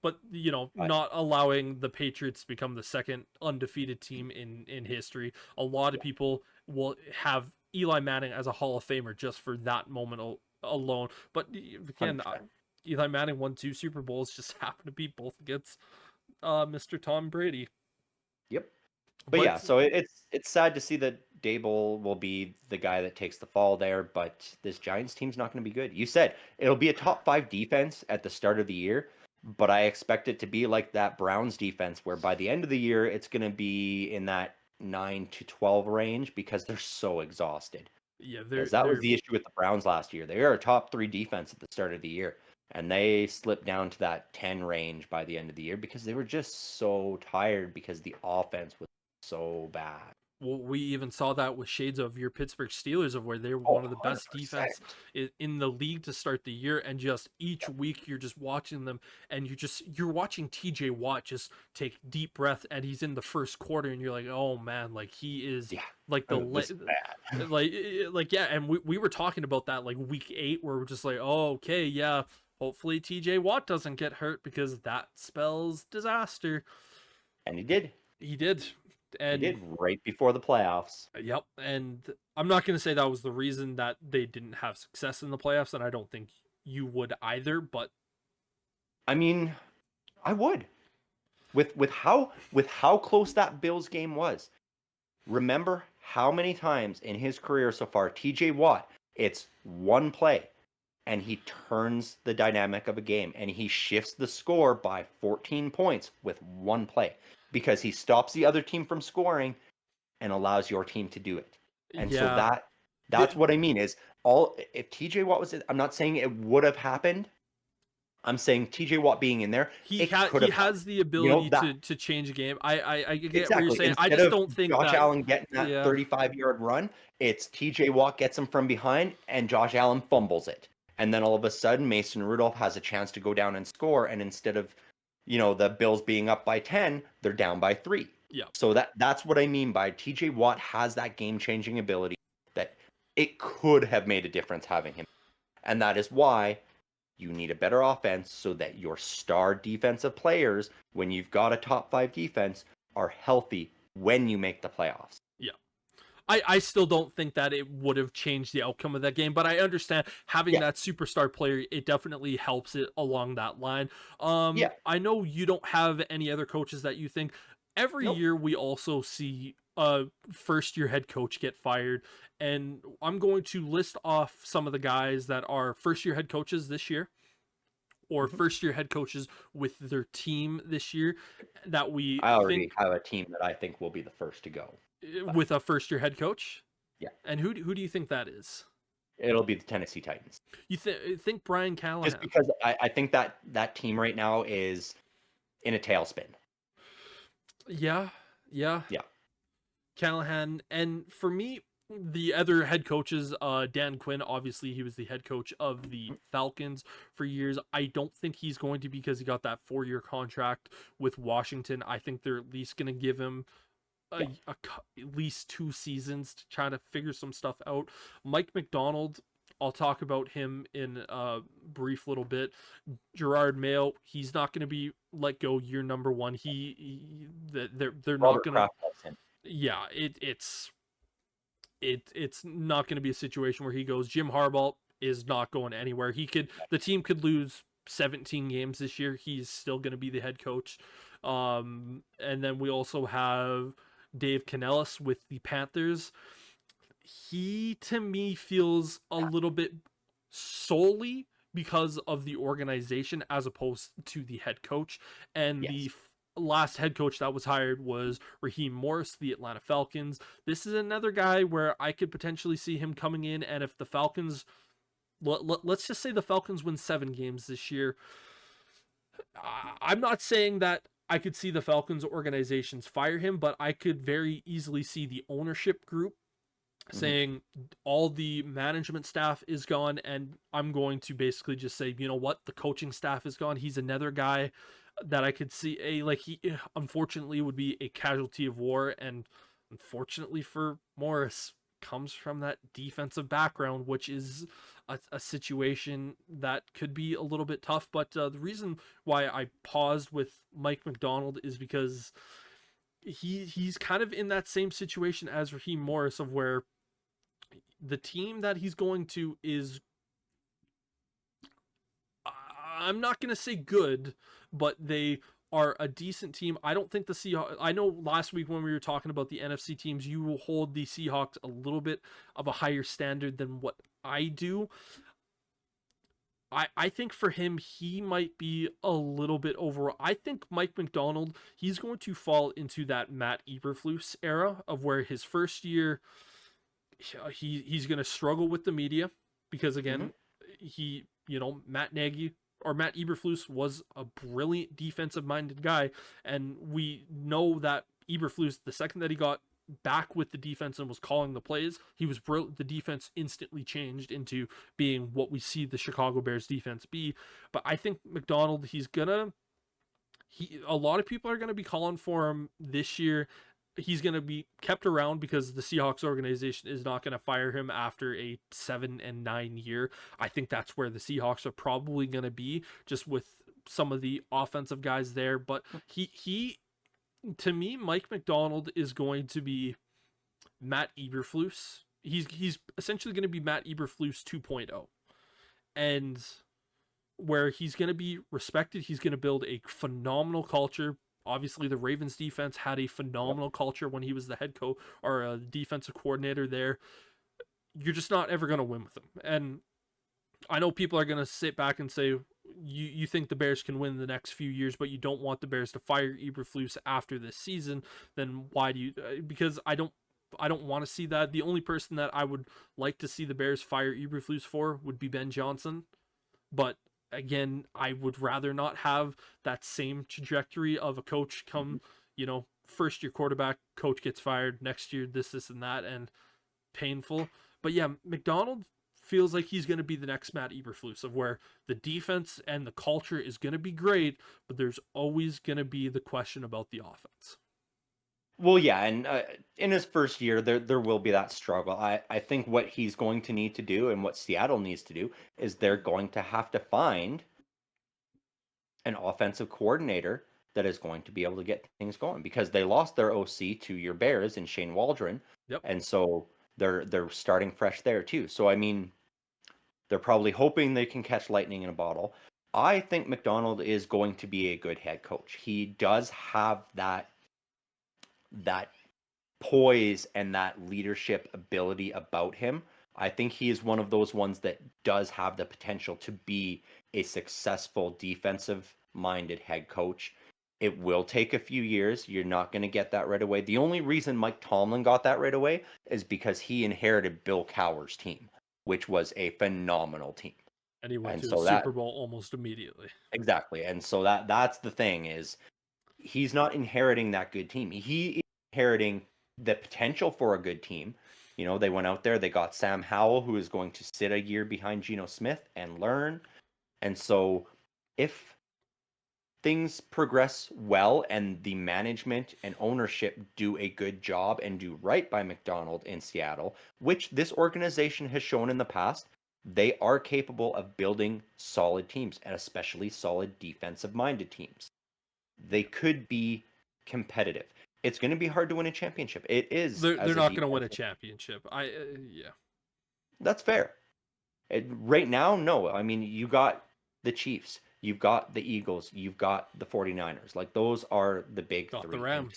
But But not allowing the Patriots to become the second undefeated team in history. A lot of yeah, people will have Eli Manning as a Hall of Famer just for that moment alone. But again, 100%. Eli Manning won 2 Super Bowls, just happened to be both against Mr. Tom Brady. Yep. But But yeah, so it's sad to see that Dable will be the guy that takes the fall there, but this Giants team's not going to be good. You said it'll be a top 5 defense at the start of the year, but I expect it to be like that Browns defense where by the end of the year it's going to be in that 9 to 12 range because they're so exhausted. yeah, Because they're that was they're the issue with the Browns last year. They were a top 3 defense at the start of the year, and they slipped down to that 10 range by the end of the year because they were just so tired because the offense was so bad. well, we even saw that with shades of your Pittsburgh Steelers, of where they were Oh, one of the best defense 100%. in the league to start the year, and just each week you're just watching them, and you're watching TJ Watt just take deep breath, and he's in the first quarter, and you're like, oh man, like he is Yeah, like this is bad. like yeah, and we were talking about that like week 8, where we're just like, oh okay, yeah, hopefully TJ Watt doesn't get hurt because that spells disaster. And he did. He did, He and did right before the playoffs. yep, and I'm not going to say that was the reason that they didn't have success in the playoffs, and I don't think you would either. But I mean, I would. With how close that Bills game was. Remember how many times in his career so far, TJ Watt, it's one play and he turns the dynamic of a game and he shifts the score by 14 points with one play because he stops the other team from scoring and allows your team to do it. And so yeah, that's what I mean is all if TJ Watt was in, I'm not saying it would have happened. I'm saying TJ Watt being in there, it could he have happened. has the You know ability that to change a game. I get what you're exactly. saying. I Instead just of don't think Josh that. Allen getting that Yeah, 35-yard run, it's TJ Watt gets him from behind and Josh Allen fumbles it. And then all of a sudden Mason Rudolph has a chance to go down and score, and instead of, the Bills being up by 10, they're down by 3. yeah, So that's what I mean by TJ Watt has that game-changing ability that it could have made a difference having him. And that is why you need a better offense so that your star defensive players, when you've got a top 5 defense, are healthy when you make the playoffs. yeah. I still don't think that it would have changed the outcome of that game, but I understand having Yeah. that superstar player, it definitely helps it along that line. Yeah. I know you don't have any other coaches that you think. Every Nope. year we also see a first year head coach get fired, and I'm going to list off some of the guys that are first year head coaches this year, or Mhm. first year head coaches with their team this year, that we I already think have a team that I think will be the first to go. But with a first year head coach. yeah, And who do you think that is? it'll be the Tennessee Titans. You think Brian Just Callahan? because I think that team right now is in a tailspin. Yeah, yeah, Yeah. Callahan. And for me, the other head coaches, Dan Quinn, obviously he was the head coach of the Falcons for years. I don't think he's going to, because he got that 4-year contract with Washington. I think they're at least going to give him Yeah. at least 2 seasons to try to figure some stuff out. Mike McDonald, I'll talk about him in a brief little bit. Gerard Mayo, he's not going to be let go year number 1. They're not Robert going to. Kraft loves him. Yeah, it's not going to be a situation where he goes. Jim Harbaugh is not going anywhere. The team could lose 17 games this year. He's still going to be the head coach. And then we also have Dave Canellis with the Panthers. He, to me, feels a little bit solely because of the organization as opposed to the head coach. And the Yes. last head coach that was hired was Raheem Morris, the Atlanta Falcons. This is another guy where I could potentially see him coming in, and if the Falcons, let's just say the Falcons win 7 games this year, I'm not saying that I could see the Falcons organizations fire him, but I could very easily see the ownership group saying all the management staff is gone, and I'm going to basically just say, you know what, the coaching staff is gone. He's another guy that I could see he unfortunately would be a casualty of war, and unfortunately for Morris, comes from that defensive background, which is a situation that could be a little bit tough. But the reason why I paused with Mike Macdonald is because he's kind of in that same situation as Raheem Morris, of where the team that he's going to is, I'm not going to say good, but they are a decent team. I don't think the Seahawks, I know last week when we were talking about the NFC teams, you will hold the Seahawks a little bit of a higher standard than what I do. I think for him, he might be a little bit over. I think Mike Macdonald, he's going to fall into that Matt Eberflus era of where his first year, he's going to struggle with the media because, again, Matt Nagy or Matt Eberflus was a brilliant defensive-minded guy, and we know that Eberflus, the second that he got back with the defense and was calling the plays, he was brilliant. The defense instantly changed into being what we see the Chicago Bears defense be. But I think Macdonald, a lot of people are gonna be calling for him this year. He's going to be kept around because the Seahawks organization is not going to fire him after a 7-9 year. I think that's where the Seahawks are probably going to be, just with some of the offensive guys there. But he to me, Mike Macdonald is going to be Matt Eberflus. He's essentially going to be Matt Eberflus 2.0. And where he's going to be respected, he's going to build a phenomenal culture. Obviously, the Ravens defense had a phenomenal culture when he was the head coach or a defensive coordinator there. You're just not ever going to win with him. And I know people are going to sit back and say, you think the Bears can win the next few years, but you don't want the Bears to fire Eberflus after this season. Then why do you? Because I don't want to see that. The only person that I would like to see the Bears fire Eberflus for would be Ben Johnson. But again, I would rather not have that same trajectory of a coach come, first year quarterback, coach gets fired, next year this, and that, and painful. But yeah, Macdonald feels like he's going to be the next Matt Eberflus, of where the defense and the culture is going to be great, but there's always going to be the question about the offense. Well, yeah, and in his first year, there will be that struggle. I think what he's going to need to do and what Seattle needs to do is they're going to have to find an offensive coordinator that is going to be able to get things going, because they lost their OC to your Bears in Shane Waldron. Yep. And so they're starting fresh there too. So, I mean, they're probably hoping they can catch lightning in a bottle. I think Macdonald is going to be a good head coach. He does have that poise and that leadership ability about him. I think he is one of those ones that does have the potential to be a successful defensive-minded head coach. It will take a few years. You're not going to get that right away. The only reason Mike Tomlin got that right away is because he inherited Bill Cowher's team, which was a phenomenal team. And he went to the Super Bowl almost immediately. Exactly. And so that's the thing, is he's not inheriting that good team. He is inheriting the potential for a good team. They went out there, they got Sam Howell, who is going to sit a year behind Geno Smith and learn. And so if things progress well and the management and ownership do a good job and do right by Macdonald in Seattle, which this organization has shown in the past, they are capable of building solid teams, and especially solid defensive-minded teams. They could be competitive. It's going to be hard to win a championship. It is. They're not going to win a championship. Yeah. That's fair. Right now, no. I mean, you got the Chiefs, you've got the Eagles, you've got the 49ers. Like, those are the big three. The Rams.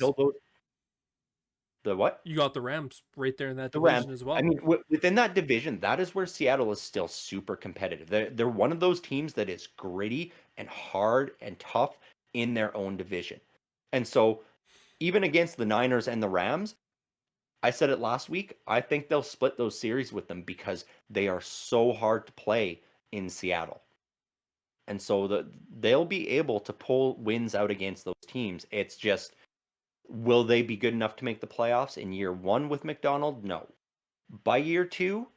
The what? You got the Rams right there in that division as well. I mean, within that division, that is where Seattle is still super competitive. They're one of those teams that is gritty and hard and tough in their own division. And so, even against the Niners and the Rams, I said it last week, I think they'll split those series with them because they are so hard to play in Seattle. And so they'll be able to pull wins out against those teams. It's just, will they be good enough to make the playoffs in year one with Macdonald? No. By year two,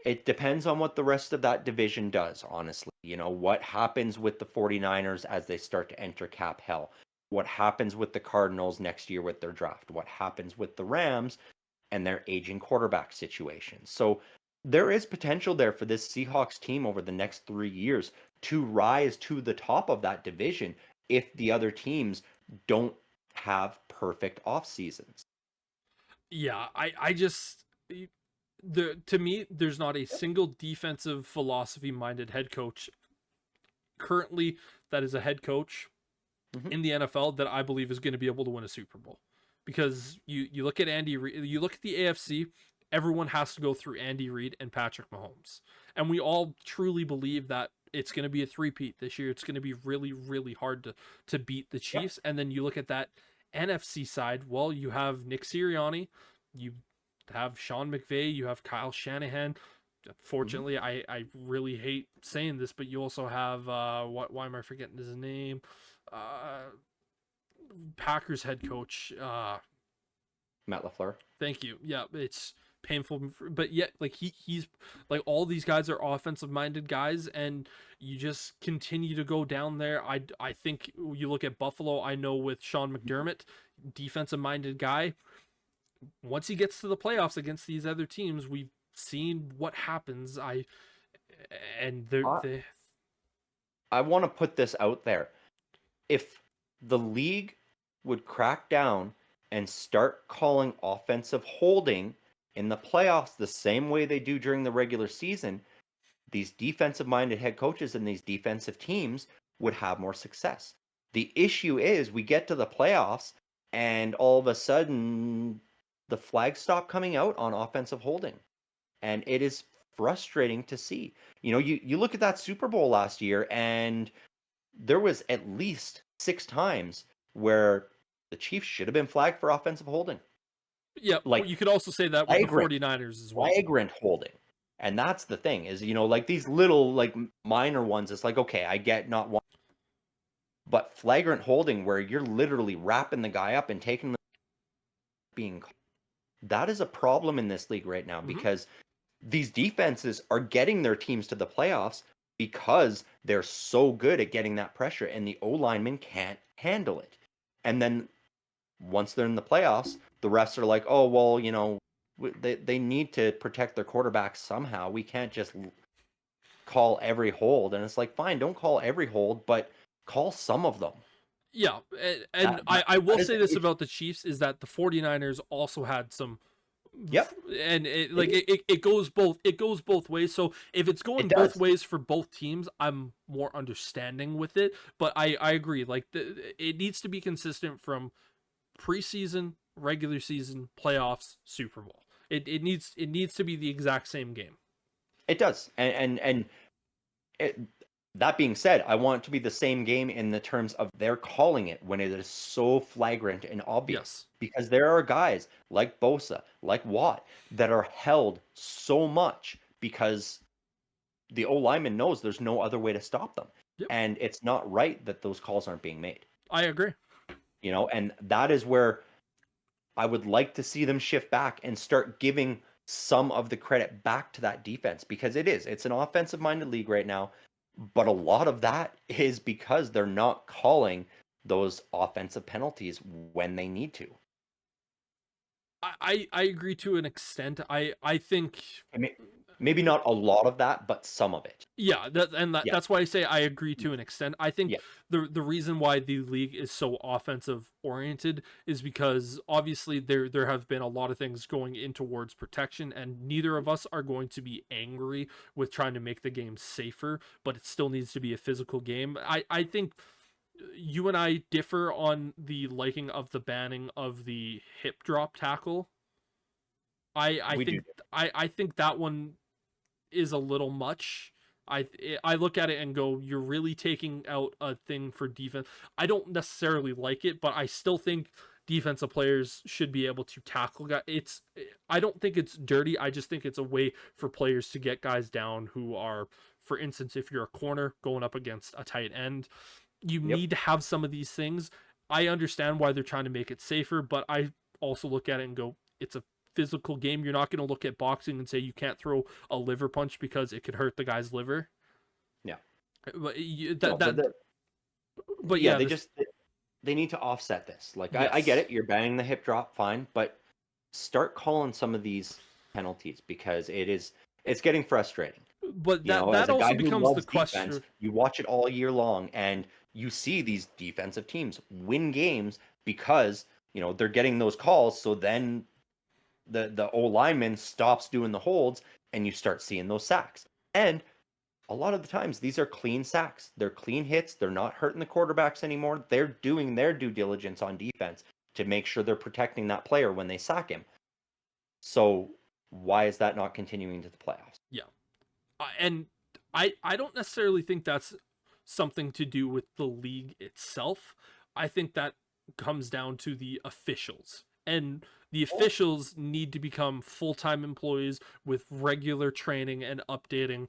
it depends on what the rest of that division does, honestly. What happens with the 49ers as they start to enter cap hell? What happens with the Cardinals next year with their draft? What happens with the Rams and their aging quarterback situation. So there is potential there for this Seahawks team over the next 3 years to rise to the top of that division if the other teams don't have perfect off seasons. Yeah, I just to me, there's not a single defensive philosophy minded head coach currently that is a head coach Mhm. in the NFL that I believe is going to be able to win a Super Bowl. Because you look at Andy Reid, you look at the AFC, everyone has to go through Andy Reid and Patrick Mahomes. And we all truly believe that it's going to be a three-peat this year. It's going to be really, really hard to beat the Yep. Chiefs. And then you look at that NFC side, well, you have Nick Sirianni, you have Sean McVay, you have Kyle Shanahan. Mhm. Fortunately, I really hate saying this, but you also have why am I forgetting his name? Uh, Packers head coach. Matt LaFleur. Thank you. Yeah, it's painful, but yet like he's like all these guys are offensive minded guys, and you just continue to go down there. I think you look at Buffalo. I know with Sean McDermott, defensive minded guy. Once he gets to the playoffs against these other teams, we've seen what happens. And I, they I want to put this out there. If the league would crack down and start calling offensive holding in the playoffs the same way they do during the regular season, these defensive minded head coaches and these defensive teams would have more success. The issue is we get to the playoffs and all of a sudden the flags stop coming out on offensive holding. And it is frustrating to see. You look at that Super Bowl last year and there was at least 6 times where the Chiefs should have been flagged for offensive holding. yeah, Like you could also say that with the flagrant 49ers as well. flagrant holding. And that's the thing is, like these little like minor ones, it's like, okay, I get not one, but flagrant holding where you're literally wrapping the guy up and taking the being that is a problem in this league right now Mhm. because these defenses are getting their teams to the playoffs because they're so good at getting that pressure and the O linemen can't handle it. And then once they're in the playoffs, the refs are like, oh, well, they need to protect their quarterbacks somehow. We can't just call every hold. And it's like, fine, don't call every hold, but call some of them. Yeah, and That that, I will that is say an this issue. about the Chiefs is that the 49ers also had some Yep, and they do. it goes both ways. So if it's It going both does. ways for both teams, I'm more understanding with it. But I agree. Like it needs to be consistent from preseason, regular season, playoffs, Super Bowl. It needs to be the exact same game. It does. And it, that being said, I want it to be the same game in the terms of they're calling it when it is so flagrant and obvious. Yes. Because there are guys like Bosa, like Watt, that are held so much because the O lineman knows there's no other way to stop them. Yep. And it's not right that those calls aren't being made. I agree. And that is where I would like to see them shift back and start giving some of the credit back to that defense because it's an offensive minded league right now, but a lot of that is because they're not calling those offensive penalties when they need to. I agree to an extent. I think I mean, maybe not a lot of that, but some of it. yeah, Yeah. that's why I say I agree to an extent. I think Yeah. the reason why the league is so offensive oriented is because obviously there have been a lot of things going in towards protection, and neither of us are going to be angry with trying to make the game safer, but it still needs to be a physical game. I think you and I differ on the liking of the banning of the hip drop tackle. I We do. think I think that one is a little much. I look at it and go, you're really taking out a thing for defense. I don't necessarily like it, but I still think defensive players should be able to tackle guys. I don't think it's dirty. I just think it's a way for players to get guys down who are, for instance, if you're a corner going up against a tight end, you Yep. need to have some of these things. I understand why they're trying to make it safer, but I also look at it and go, it's a physical game. You're not going to look at boxing and say you can't throw a liver punch because it could hurt the guy's liver. Yeah. But No, but yeah, yeah, they need to offset this. Like I get yes, it, you're banning the hip drop, fine, but start calling some of these penalties because it's getting frustrating. But You know, that as a also guy who becomes the loves defense, question. you watch it all year long and you see these defensive teams win games because, they're getting those calls. So then the O lineman stops doing the holds and you start seeing those sacks. And a lot of the times these are clean sacks. They're clean hits. They're not hurting the quarterbacks anymore. They're doing their due diligence on defense to make sure they're protecting that player when they sack him. So why is that not continuing to the playoffs? Yeah. And I don't necessarily think that's something to do with the league itself. I think that comes down to the officials. And the officials need to become full-time employees with regular training and updating.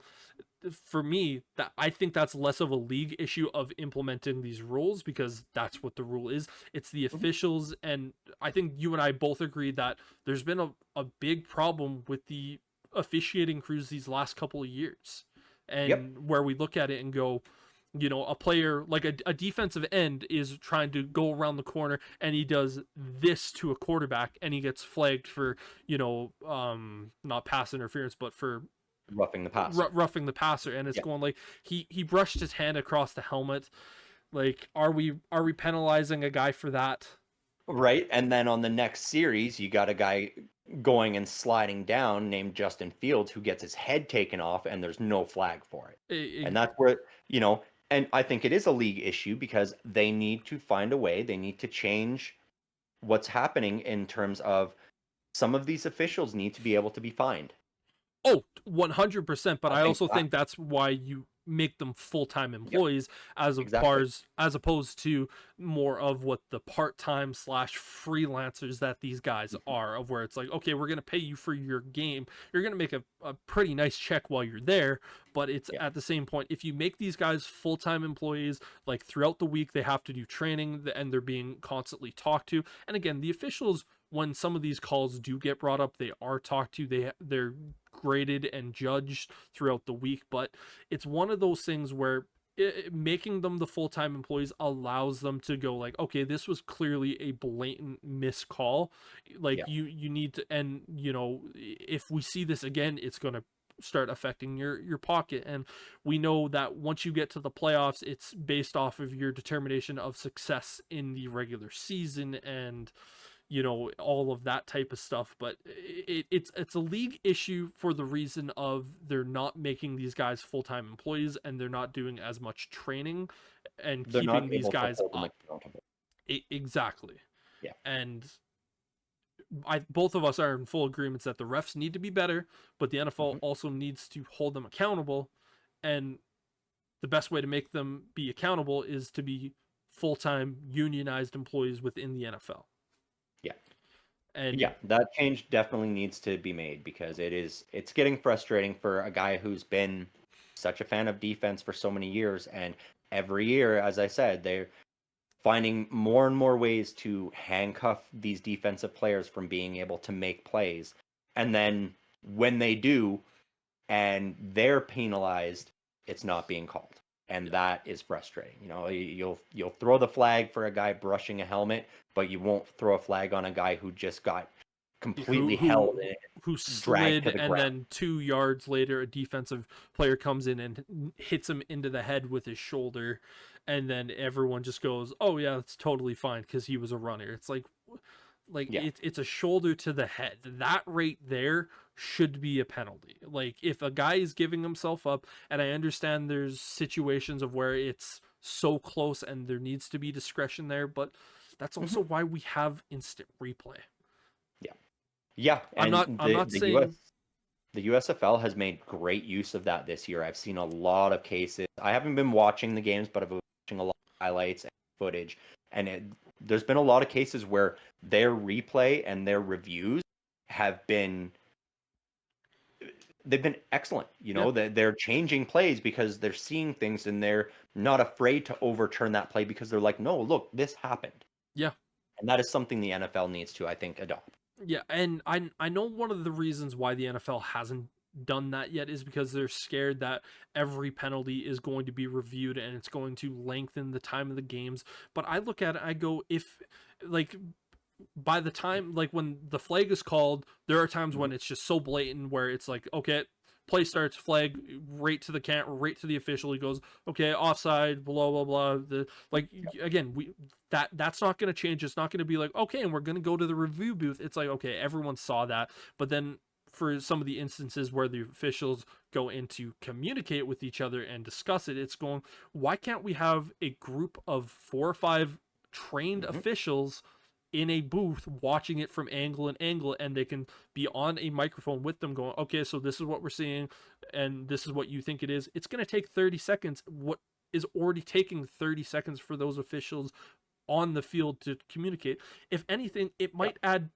For me, that I think that's less of a league issue of implementing these rules because that's what the rule is. It's the officials, and I think you and I both agree that there's been a big problem with the officiating crews these last couple of years. Yep. And where we look at it and go, a player like a defensive end is trying to go around the corner and he does this to a quarterback and he gets flagged for, not pass interference, but for Roughing the passer. roughing the passer. And it's going like he brushed his hand across the helmet. Like, are we penalizing a guy for that? Right. And then on the next series, you got a guy going and sliding down named Justin Fields who gets his head taken off and there's no flag for it. And that's where, and I think it is a league issue because they need to find a way, they need to change what's happening in terms of some of these officials need to be able to be fined. Oh, 100%. But I think also that- think that's why you make them full-time employees exactly. as opposed to more of what the part-time / freelancers that these guys are, of where it's like, okay, we're going to pay you for your game. You're going to make a pretty nice check while you're there. But it's at the same point, if you make these guys full-time employees, like throughout the week, they have to do training and they're being constantly talked to. And again, the officials, when some of these calls do get brought up, they are talked to. They're graded and judged throughout the week, but it's one of those things where making them the full-time employees allows them to go like, okay, this was clearly a blatant miscall. Like, you need to, and if we see this again, it's going to start affecting your pocket. And we know that once you get to the playoffs, it's based off of your determination of success in the regular season and all of that type of stuff. But it's a league issue for the reason of they're not making these guys full-time employees and they're not doing as much training and They're keeping not these able to guys hold them up. accountable. Exactly. Yeah. And both of us are in full agreements that the refs need to be better, but the NFL also needs to hold them accountable. And the best way to make them be accountable is to be full-time unionized employees within the NFL. Yeah. And yeah, that change definitely needs to be made because it's getting frustrating for a guy who's been such a fan of defense for so many years. And every year, as I said, they're finding more and more ways to handcuff these defensive players from being able to make plays. And then when they do and they're penalized, it's not being called. And that is frustrating. You'll throw the flag for a guy brushing a helmet, but you won't throw a flag on a guy who just got completely held and who dragged slid, to the and ground. then 2 yards later a defensive player comes in and hits him into the head with his shoulder, and then everyone just goes, oh yeah, that's totally fine because he was a runner. It's like it's a shoulder to the head. That right there should be a penalty. Like, if a guy is giving himself up, and I understand there's situations of where it's so close and there needs to be discretion there, but that's also why we have instant replay. Yeah, and I'm not saying the USFL has made great use of that this year. I've seen a lot of cases. I haven't been watching the games, but I've been watching a lot of highlights and footage, and there's been a lot of cases where their replay and their reviews have been excellent. They're changing plays because they're seeing things and they're not afraid to overturn that play because they're like, no, look, this happened. Yeah. And that is something the NFL needs to, I think, adopt. Yeah, and I know one of the reasons why the NFL hasn't done that yet is because they're scared that every penalty is going to be reviewed and it's going to lengthen the time of the games. But I look at it, I go, if, like, by the time, like, when the flag is called, there are times when it's just so blatant where it's like, okay, play starts, flag, right to the right to the official. He goes, okay, offside, blah blah blah. Like, again, that's not going to change. It's not going to be like, okay, and we're going to go to the review booth. It's like, okay, everyone saw that, but then for some of the instances where the officials go in to communicate with each other and discuss it, it's going, why can't we have a group of 4 or 5 trained officials in a booth watching it from angle and angle, and they can be on a microphone with them going, okay, so this is what we're seeing and this is what you think it is. It's going to take 30 seconds, what is already taking 30 seconds for those officials on the field to communicate. If anything, it might add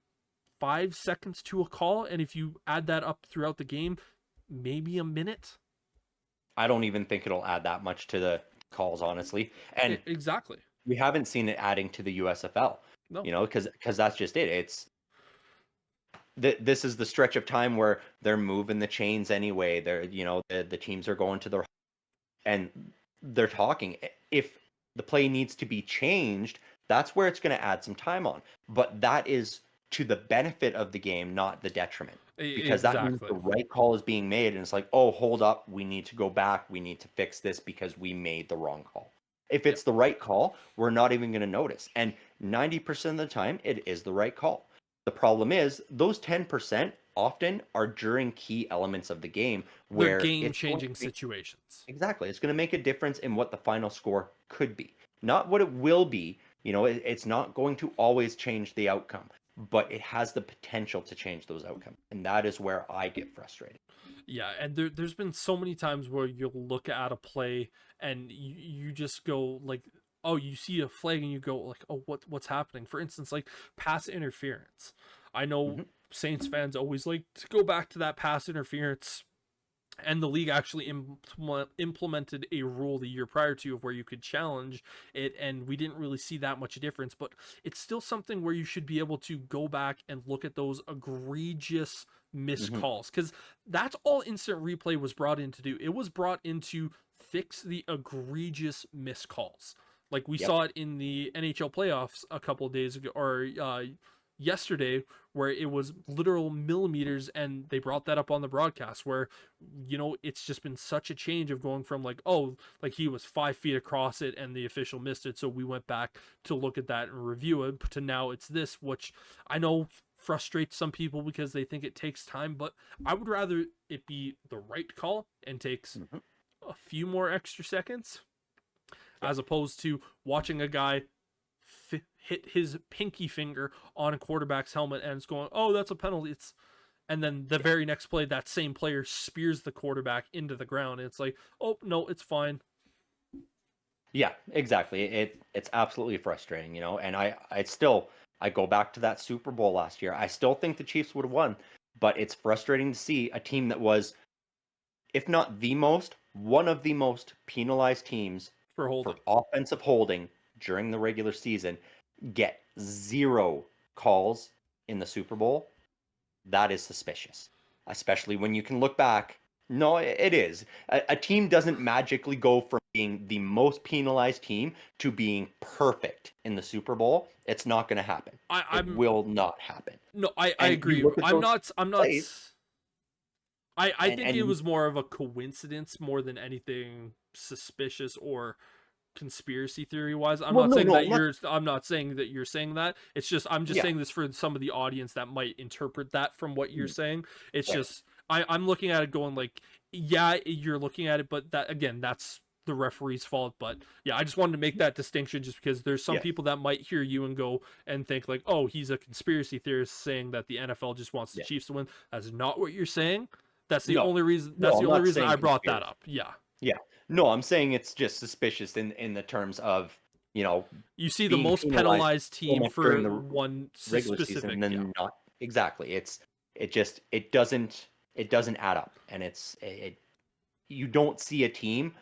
5 seconds to a call, and if you add that up throughout the game, maybe a minute. I don't even think it'll add that much to the calls, honestly. And exactly, we haven't seen it adding to the USFL. no, You know, because that's just it. It's this is the stretch of time where they're moving the chains anyway. They're, you know, the teams are going to the, and they're talking. If the play needs to be changed, that's where it's going to add some time on. But that is to the benefit of the game, not the detriment. Because that means the right call is being made, and it's like, oh, hold up, we need to go back, we need to fix this because we made the wrong call. If it's the right call, we're not even going to notice. And 90% of the time, it is the right call. The problem is those 10% often are during key elements of the game where they're game-changing situations. Exactly. It's going to make a difference in what the final score could be. Not what it will be. You know, it's not going to always change the outcome, but it has the potential to change those outcomes. And that is where I get frustrated. Yeah, and there's been so many times where you'll look at a play and you just go like, oh, you see a flag and you go like, oh, what's happening? For instance, like pass interference. I know Saints fans always like to go back to that pass interference, and the league actually implemented a rule the year prior to of where you could challenge it, and we didn't really see that much difference, but it's still something where you should be able to go back and look at those egregious missed calls, because that's all instant replay was brought in to do. It was brought in to fix the egregious missed calls. Like we saw it in the NHL playoffs a couple of days ago, or yesterday, where it was literal millimeters, and they brought that up on the broadcast where, you know, it's just been such a change of going from like, oh, like he was 5 feet across it and the official missed it, so we went back to look at that and review it, to now it's this, which I know frustrates some people because they think it takes time, but I would rather it be the right call and takes a few more extra seconds as opposed to watching a guy hit his pinky finger on a quarterback's helmet and it's going, oh, that's a penalty. And then the very next play, that same player spears the quarterback into the ground. It's like, oh no, it's fine. Yeah, exactly. It's absolutely frustrating, you know. And I go back to that Super Bowl last year. I still think the Chiefs would have won, but it's frustrating to see a team that was, if not the most, one of the most penalized teams for offensive holding during the regular season get 0 calls in the Super Bowl. That is suspicious, especially when you can look back. No, it is. A team doesn't magically go from being the most penalized team to being perfect in the Super Bowl. It's not going to happen. It will not happen. No, I agree. I'm not. Plays, I think it was more of a coincidence more than anything suspicious or conspiracy theory wise. I'm not saying that you're saying that. It's just I'm just saying this for some of the audience that might interpret that from what you're saying. It's just I'm looking at it going like, yeah, you're looking at it, but that again, that's the referee's fault. But yeah, I just wanted to make that distinction just because there's some people that might hear you and go and think like, oh, he's a conspiracy theorist saying that the NFL just wants the Chiefs to win. That's not what you're saying. That's the only reason. That's the only reason I brought that up. Yeah. Yeah. No, I'm saying it's just suspicious in the terms of, you know, you see the most penalized team for the one regular specific season, and then not exactly. It doesn't add up, and you don't see a team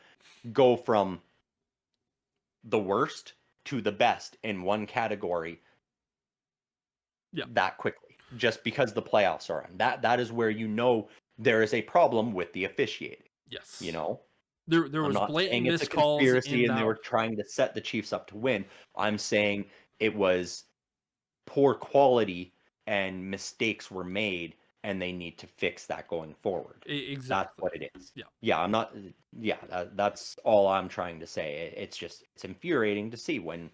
go from the worst to the best in one category that quickly, just because the playoffs are on. That is where you know there is a problem with the officiating. Yes. You know? There was blatant missed calls. It's a conspiracy and they were trying to set the Chiefs up to win. I'm saying it was poor quality and mistakes were made, and they need to fix that going forward. Exactly. That's what it is. Yeah. Yeah, I'm not. Yeah, that's all I'm trying to say. It's just it's infuriating to see when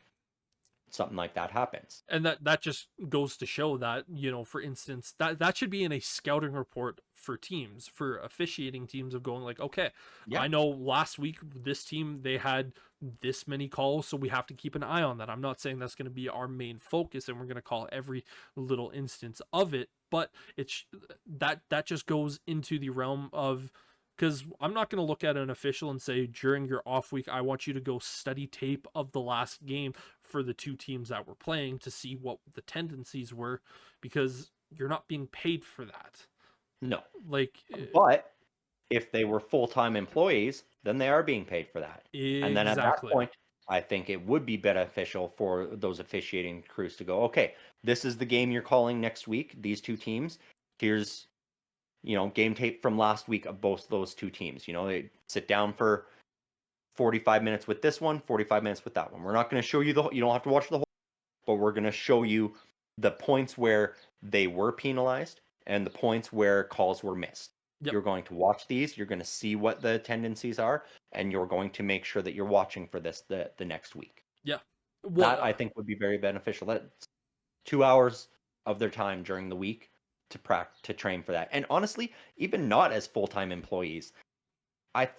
something like that happens. And that just goes to show that, for instance, that should be in a scouting report for teams, for officiating teams, of going like, okay, Yeah. I know last week this team, they had this many calls, so we have to keep an eye on that. I'm not saying that's going to be our main focus and we're going to call every little instance of it, but it's that just goes into the realm of, because I'm not going to look at an official and say, during your off week, I want you to go study tape of the last game for the two teams that were playing to see what the tendencies were, because you're not being paid for that. No. Like, But if they were full-time employees, then they are being paid for that. And then at that exactly. point, I think it would be beneficial for those officiating crews to go, okay, this is the game you're calling next week, these two teams. Here's, game tape from last week of both those two teams. They sit down for 45 minutes with this one, 45 minutes with that one. We're not going to show you you don't have to watch the whole, but we're going to show you the points where they were penalized and the points where calls were missed. Yep. You're going to watch these, you're going to see what the tendencies are, and you're going to make sure that you're watching for this the next week. Yeah. Well, That I think would be very beneficial. That's 2 hours of their time during the week to train for that. And honestly, even not as full-time employees, I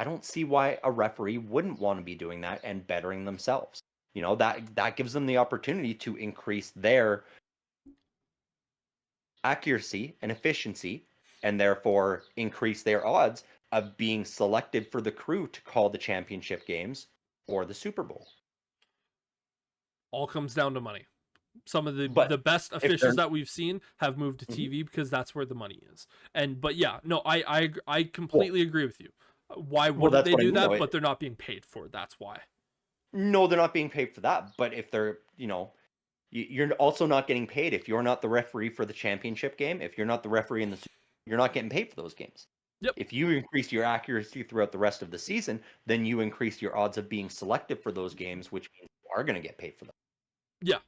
don't see why a referee wouldn't want to be doing that and bettering themselves. That gives them the opportunity to increase their accuracy and efficiency, and therefore increase their odds of being selected for the crew to call the championship games or the Super Bowl. all comes down to money. Some of the But best if officials they're- that we've seen have moved to Mhm. TV because that's where the money is. But yeah, no, I completely agree with you. Why wouldn't that's they what I do mean, that? though. But they're not being paid for it. That's why. No, they're not being paid for that. But if they're, you're also not getting paid if you're not the referee for the championship game. If you're not the referee in the, you're not getting paid for those games. Yep. If you increase your accuracy throughout the rest of the season, then you increase your odds of being selected for those games, which means you are going to get paid for them. Yeah.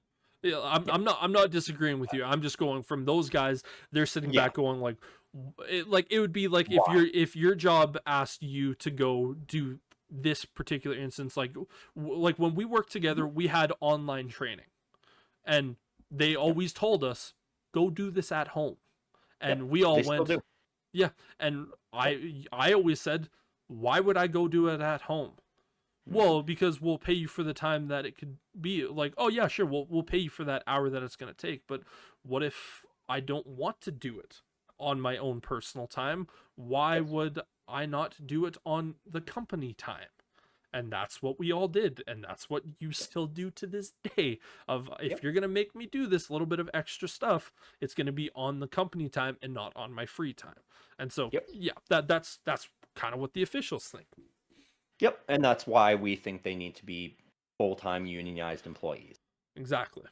Yeah, I'm not disagreeing with you. I'm just going from those guys. They're sitting Yeah. back going like, it would be like if your job asked you to go do this particular instance, like when we worked together, we had online training, and they always told us, go do this at home, and we all They still went, do. yeah. And I always said, why would I go do it at home? Well, because we'll pay you for the time that it could be. Like, oh yeah, sure, we'll pay you for that hour that it's going to take. But what if I don't want to do it on my own personal time? Why would I not do it on the company time? And that's what we all did, and that's what you still do to this day. Of if you're going to make me do this little bit of extra stuff, it's going to be on the company time and not on my free time. And so yeah, that's kind of what the officials think. Yep, and that's why we think they need to be full-time unionized employees. Exactly.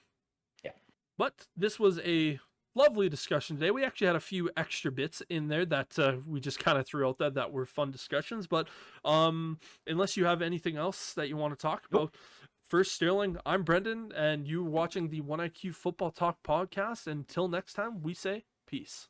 Yeah. But this was a lovely discussion today. We actually had a few extra bits in there that we just kind of threw out there that were fun discussions. But unless you have anything else that you want to talk about, first, Sterling, I'm Brendan, and you're watching the 1IQ Football Talk podcast. Until next time, we say peace.